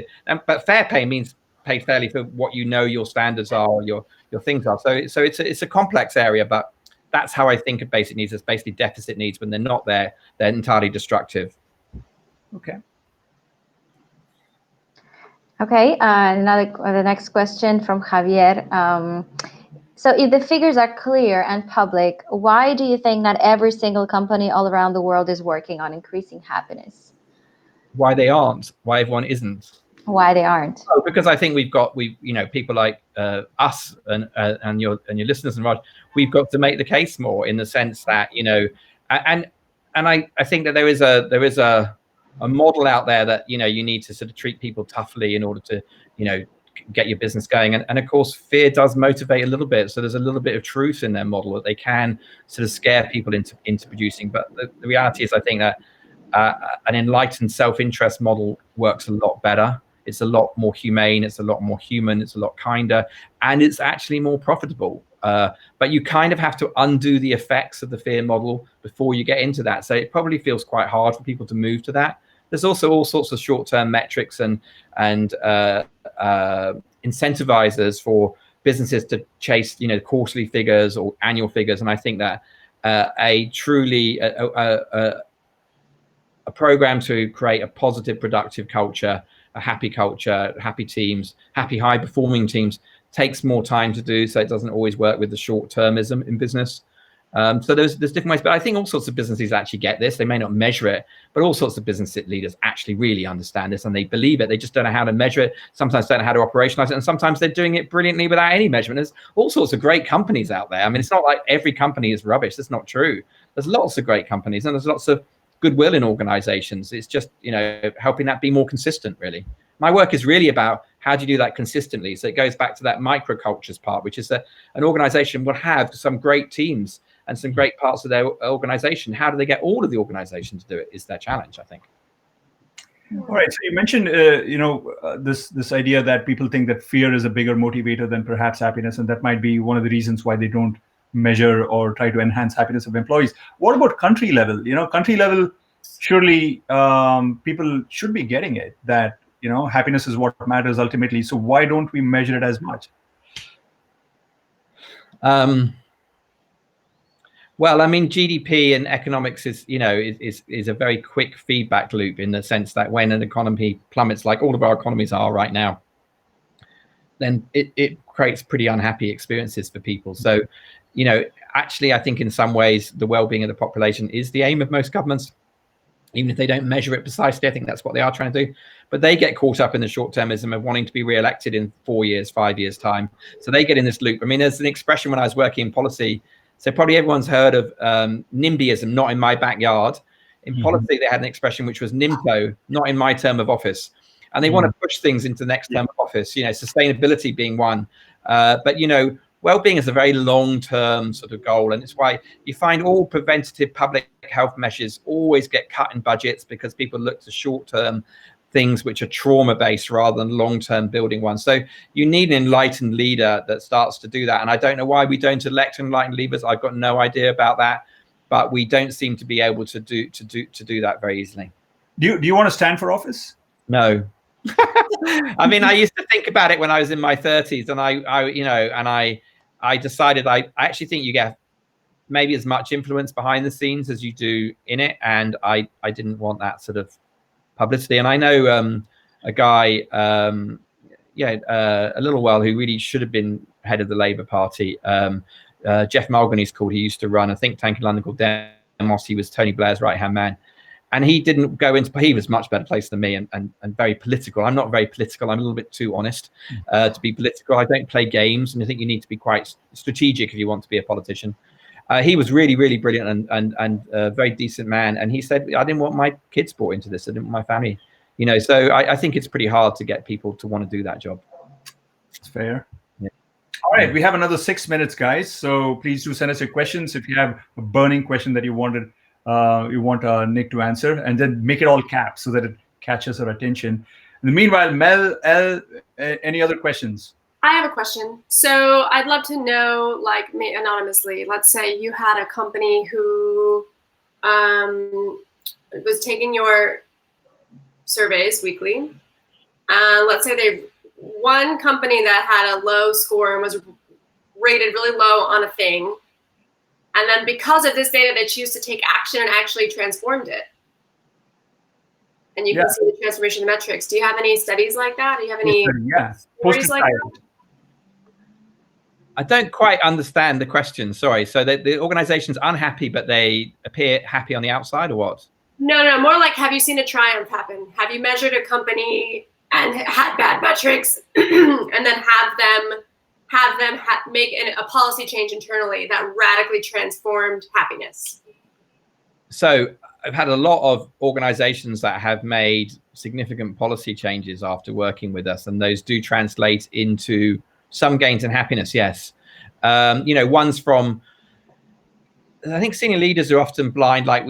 But fair pay means pay fairly for what you know your standards are, or your things are. So it's a complex area, but that's how I think of basic needs as basically deficit needs. When they're not there, they're entirely destructive. Okay. Okay, the next question from Javier. So if the figures are clear and public, why do you think not every single company all around the world is working on increasing happiness? Why they aren't? Why everyone isn't? Why they aren't? Oh, because I think people like us and your listeners and Raj, we've got to make the case more, in the sense that, and I think that there is a model out there that you need to sort of treat people toughly in order to get your business going, and of course fear does motivate a little bit, so there's a little bit of truth in their model that they can sort of scare people into producing. But the reality is, I think that an enlightened self-interest model works a lot better. It's a lot more humane, it's a lot more human, it's a lot kinder, and it's actually more profitable. But you kind of have to undo the effects of the fear model before you get into that. So it probably feels quite hard for people to move to that. There's also all sorts of short-term metrics and incentivizers for businesses to chase, quarterly figures or annual figures. And I think that a program to create a positive, productive culture, a happy culture, happy teams, happy, high-performing teams, takes more time to do. So it doesn't always work with the short-termism in business. So there's different ways, but I think all sorts of businesses actually get this. They may not measure it, but all sorts of business leaders actually really understand this, and they believe it. They just don't know how to measure it. Sometimes don't know how to operationalize it, and sometimes they're doing it brilliantly without any measurement. There's all sorts of great companies out there. I mean, it's not like every company is rubbish. That's not true. There's lots of great companies, and there's lots of goodwill in organizations. It's just, helping that be more consistent, really. My work is really about how do you do that consistently. So it goes back to that microcultures part, which is that an organization will have some great teams and some great parts of their organization. How do they get all of the organization to do it is their challenge, I think. All right. So you mentioned, this idea that people think that fear is a bigger motivator than perhaps happiness, and that might be one of the reasons why they don't measure or try to enhance happiness of employees. What about country level? Country level, surely people should be getting it that happiness is what matters ultimately. So why don't we measure it as much? Well, I mean, GDP and economics is a very quick feedback loop, in the sense that when an economy plummets, like all of our economies are right now, then it creates pretty unhappy experiences for people. So, actually, I think in some ways the well-being of the population is the aim of most governments, even if they don't measure it precisely. I think that's what they are trying to do. But they get caught up in the short-termism of wanting to be re-elected in 4 years, 5 years time. So they get in this loop. I mean, there's an expression when I was working in policy. So probably everyone's heard of NIMBYism, not in my backyard. In policy, they had an expression which was NIMTO, not in my term of office. And they want to push things into the next term of office, sustainability being one. But, well-being is a very long-term sort of goal. And it's why you find all preventative public health measures always get cut in budgets, because people look to short-term things which are trauma-based rather than long-term building ones. So you need an enlightened leader that starts to do that. And I don't know why we don't elect enlightened leaders. I've got no idea about that, but we don't seem to be able to do that very easily. Do you want to stand for office? No. I mean, I used to think about it when I was in my 30s, and I decided I actually think you get maybe as much influence behind the scenes as you do in it, and I didn't want that sort of publicity. And I know a guy, a little while, who really should have been head of the Labour Party. Jeff Mulgan, he's called. He used to run a think tank in London called Demos. He was Tony Blair's right-hand man. And he didn't go into, he was much better placed than me, and very political. I'm not very political. I'm a little bit too honest to be political. I don't play games, and I think you need to be quite strategic if you want to be a politician. He was really, really brilliant and a very decent man. And he said, I didn't want my kids brought into this. I didn't want my family, so I think it's pretty hard to get people to want to do that job. It's fair. Yeah. All right. We have another 6 minutes, guys. So please do send us your questions. If you have a burning question that you want Nic to answer, and then make it all caps so that it catches our attention. In the meanwhile, Mel, any other questions? I have a question. So I'd love to know, like, anonymously, let's say you had a company who was taking your surveys weekly. Let's say one company that had a low score and was rated really low on a thing. And then because of this data, they choose to take action and actually transformed it. And you can see the transformation of metrics. Do you have any studies like that? Do you have any stories like that? I don't quite understand the question. Sorry. So the organization's unhappy, but they appear happy on the outside, or what? No. More like, have you seen a triumph happen? Have you measured a company and had bad metrics, and then have them make a policy change internally that radically transformed happiness? So I've had a lot of organizations that have made significant policy changes after working with us, and those do translate into some gains in happiness. Yes. One's from, I think senior leaders are often blind, like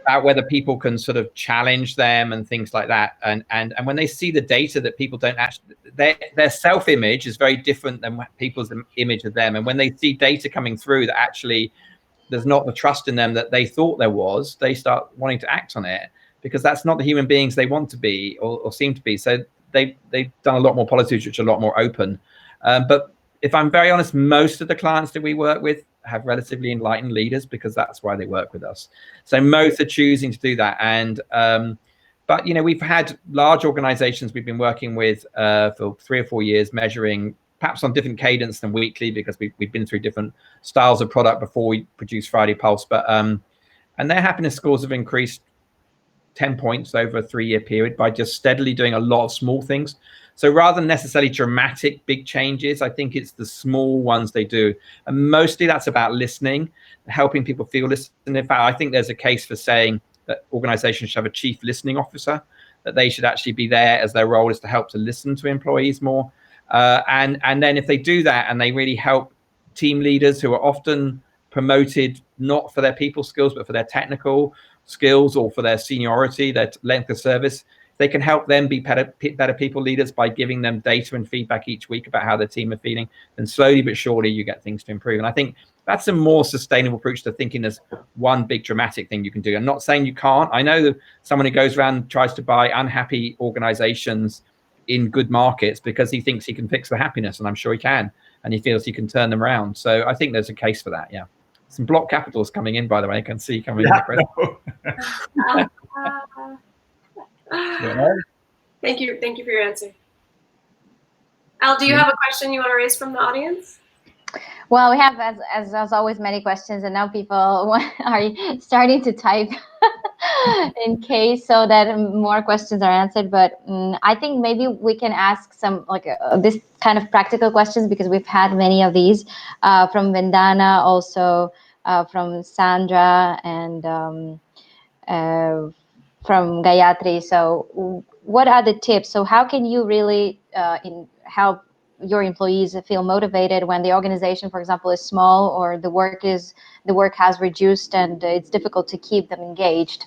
about whether people can sort of challenge them and things like that. And when they see the data that people don't actually, their self-image is very different than people's image of them. And when they see data coming through that actually there's not the trust in them that they thought there was, they start wanting to act on it, because that's not the human beings they want to be or seem to be. So they've done a lot more policies which are a lot more open. But if I'm very honest, most of the clients that we work with have relatively enlightened leaders, because that's why they work with us. So most are choosing to do that. And but we've had large organizations we've been working with for 3 or 4 years, measuring perhaps on different cadence than weekly, because we've been through different styles of product before we produce Friday Pulse. But and their happiness scores have increased 10 points over a 3-year period by just steadily doing a lot of small things. So rather than necessarily dramatic big changes, I think it's the small ones they do. And mostly that's about listening, helping people feel listened. In fact, I think there's a case for saying that organizations should have a chief listening officer, that they should actually be there as their role is to help to listen to employees more. And then if they do that and they really help team leaders who are often promoted not for their people skills, but for their technical skills or for their seniority, their length of service, they can help them be better people leaders by giving them data and feedback each week about how their team are feeling. And slowly but surely you get things to improve. And I think that's a more sustainable approach to thinking there's one big dramatic thing you can do. I'm not saying you can't. I know that someone who goes around and tries to buy unhappy organizations in good markets because he thinks he can fix the happiness, and I'm sure he can, and he feels he can turn them around. So I think there's a case for that. Yeah. Some block capitals coming in, by the way. I can see coming in. Thank you for your answer. Al, do you have a question you want to raise from the audience? Well, we have, as always, many questions, and now people are starting to type in case so that more questions are answered. But I think maybe we can ask some this kind of practical questions, because we've had many of these from Vandana, also from Sandra, and from Gayatri. So what are the tips? So how can you really help your employees feel motivated when the organization, for example, is small, or the work has reduced and it's difficult to keep them engaged?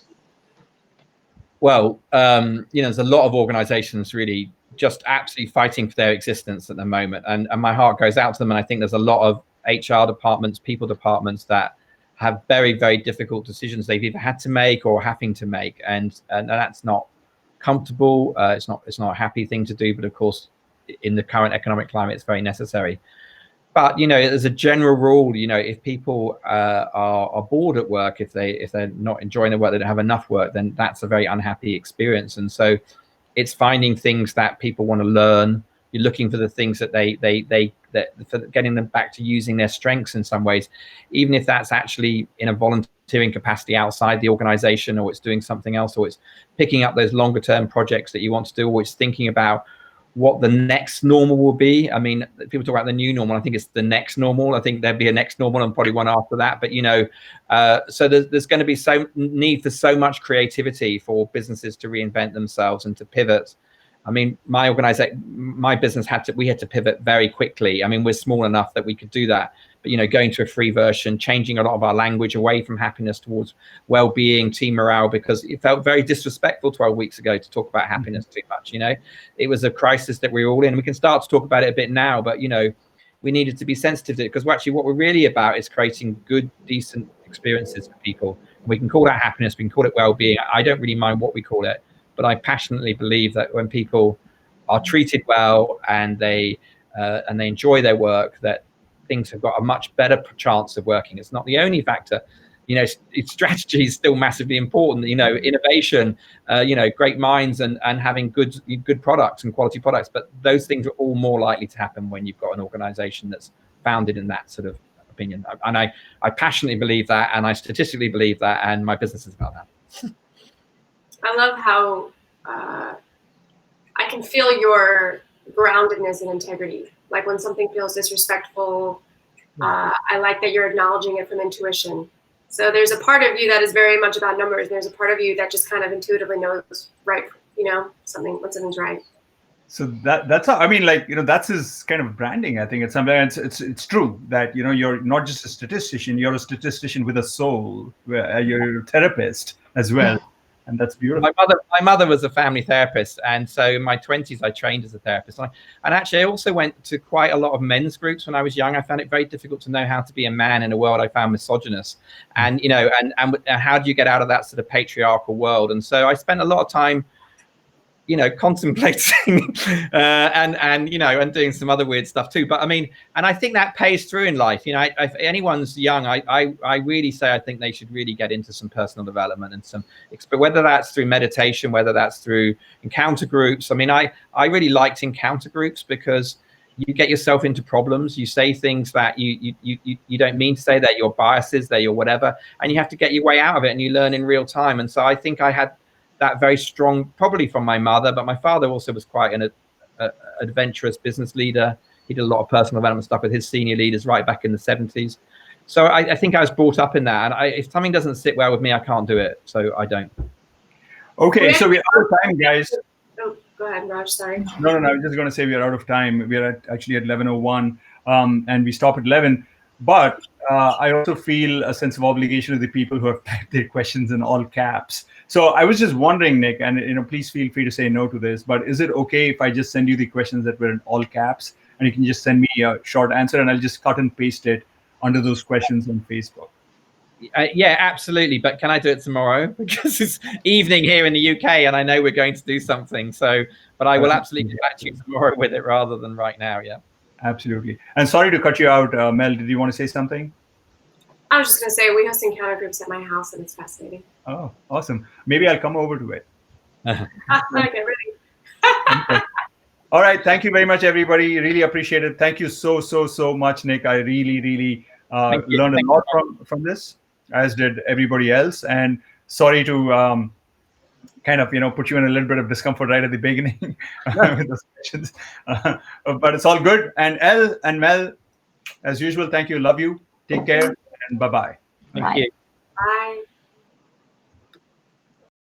Well, there's a lot of organizations really just absolutely fighting for their existence at the moment, and my heart goes out to them. And I think there's a lot of HR departments, people departments that have very, very difficult decisions they've either had to make or having to make, and that's not comfortable. It's not a happy thing to do, but of course, in the current economic climate, it's very necessary. But as a general rule, if people are bored at work, if they're not enjoying the work, they don't have enough work, then that's a very unhappy experience. And so it's finding things that people want to learn. You're looking for the things that for getting them back to using their strengths in some ways, even if that's actually in a volunteering capacity outside the organization, or it's doing something else, or it's picking up those longer term projects that you want to do, or it's thinking about what the next normal will be. I mean, people talk about the new normal. I think it's the next normal. I think there'd be a next normal and probably one after that. But, so there's going to be so need for so much creativity for businesses to reinvent themselves and to pivot. I mean, my business we had to pivot very quickly. I mean, we're small enough that we could do that, but going to a free version, changing a lot of our language away from happiness towards well-being, team morale, because it felt very disrespectful 12 weeks ago to talk about happiness too much. It was a crisis that we were all in. We can start to talk about it a bit now, but we needed to be sensitive to it, because actually what we're really about is creating good, decent experiences for people. We can call that happiness, we can call it well-being. I don't really mind what we call it, but I passionately believe that when people are treated well and they enjoy their work, that things have got a much better chance of working. It's not the only factor. Strategy is still massively important. Innovation, great minds and having good products and quality products. But those things are all more likely to happen when you've got an organization that's founded in that sort of opinion. And I passionately believe that, and I statistically believe that, and my business is about that. I love how I can feel your groundedness and integrity. Like when something feels disrespectful, I like that you're acknowledging it from intuition. So there's a part of you that is very much about numbers. There's a part of you that just kind of intuitively knows when something's right. So that's how, that's his kind of branding. I think it's something. It's true that you're not just a statistician. You're a statistician with a soul. You're a therapist as well, and that's beautiful. My mother was a family therapist, and so in my 20s I trained as a therapist. And actually, I also went to quite a lot of men's groups when I was young. I found it very difficult to know how to be a man in a world I found misogynist, and and how do you get out of that sort of patriarchal world? And so I spent a lot of time contemplating and doing some other weird stuff too. But and I think that pays through in life. If anyone's young, I really say I think they should really get into some personal development and whether that's through meditation, whether that's through encounter groups. I really liked encounter groups because you get yourself into problems. You say things that you don't mean to say, they're your biases, they're your whatever, and you have to get your way out of it, and you learn in real time. And so I think I had that very strong, probably from my mother, but my father also was quite an adventurous business leader. He did a lot of personal development stuff with his senior leaders right back in the 70s. So I think I was brought up in that. And if something doesn't sit well with me, I can't do it. So I don't. Okay, so we're out of time, guys. Oh, go ahead, Raj. Sorry. No. I was just going to say we're out of time. We're actually at 11:01, and we stop at 11. But I also feel a sense of obligation to the people who have typed their questions in all caps. So I was just wondering, Nic, and please feel free to say no to this, but is it okay if I just send you the questions that were in all caps, and you can just send me a short answer, and I'll just cut and paste it under those questions on Facebook? Yeah, absolutely. But can I do it tomorrow? Because it's evening here in the UK, and I know we're going to do something. But I will absolutely get back to you tomorrow with it rather than right now. Yeah. Absolutely. And sorry to cut you out, Mel. Did you want to say something? I was just going to say we host encounter groups at my house, and it's fascinating. Oh, awesome. Maybe I'll come over to it. Okay, ready. All right. Thank you very much, everybody. Really appreciate it. Thank you so much, Nic. I really learned a lot from this, as did everybody else. And sorry to kind of put you in a little bit of discomfort right at the beginning with those questions, but it's all good. And Elle and Mel, as usual, thank you. Love you. Take care, and bye-bye. Thank you. Bye.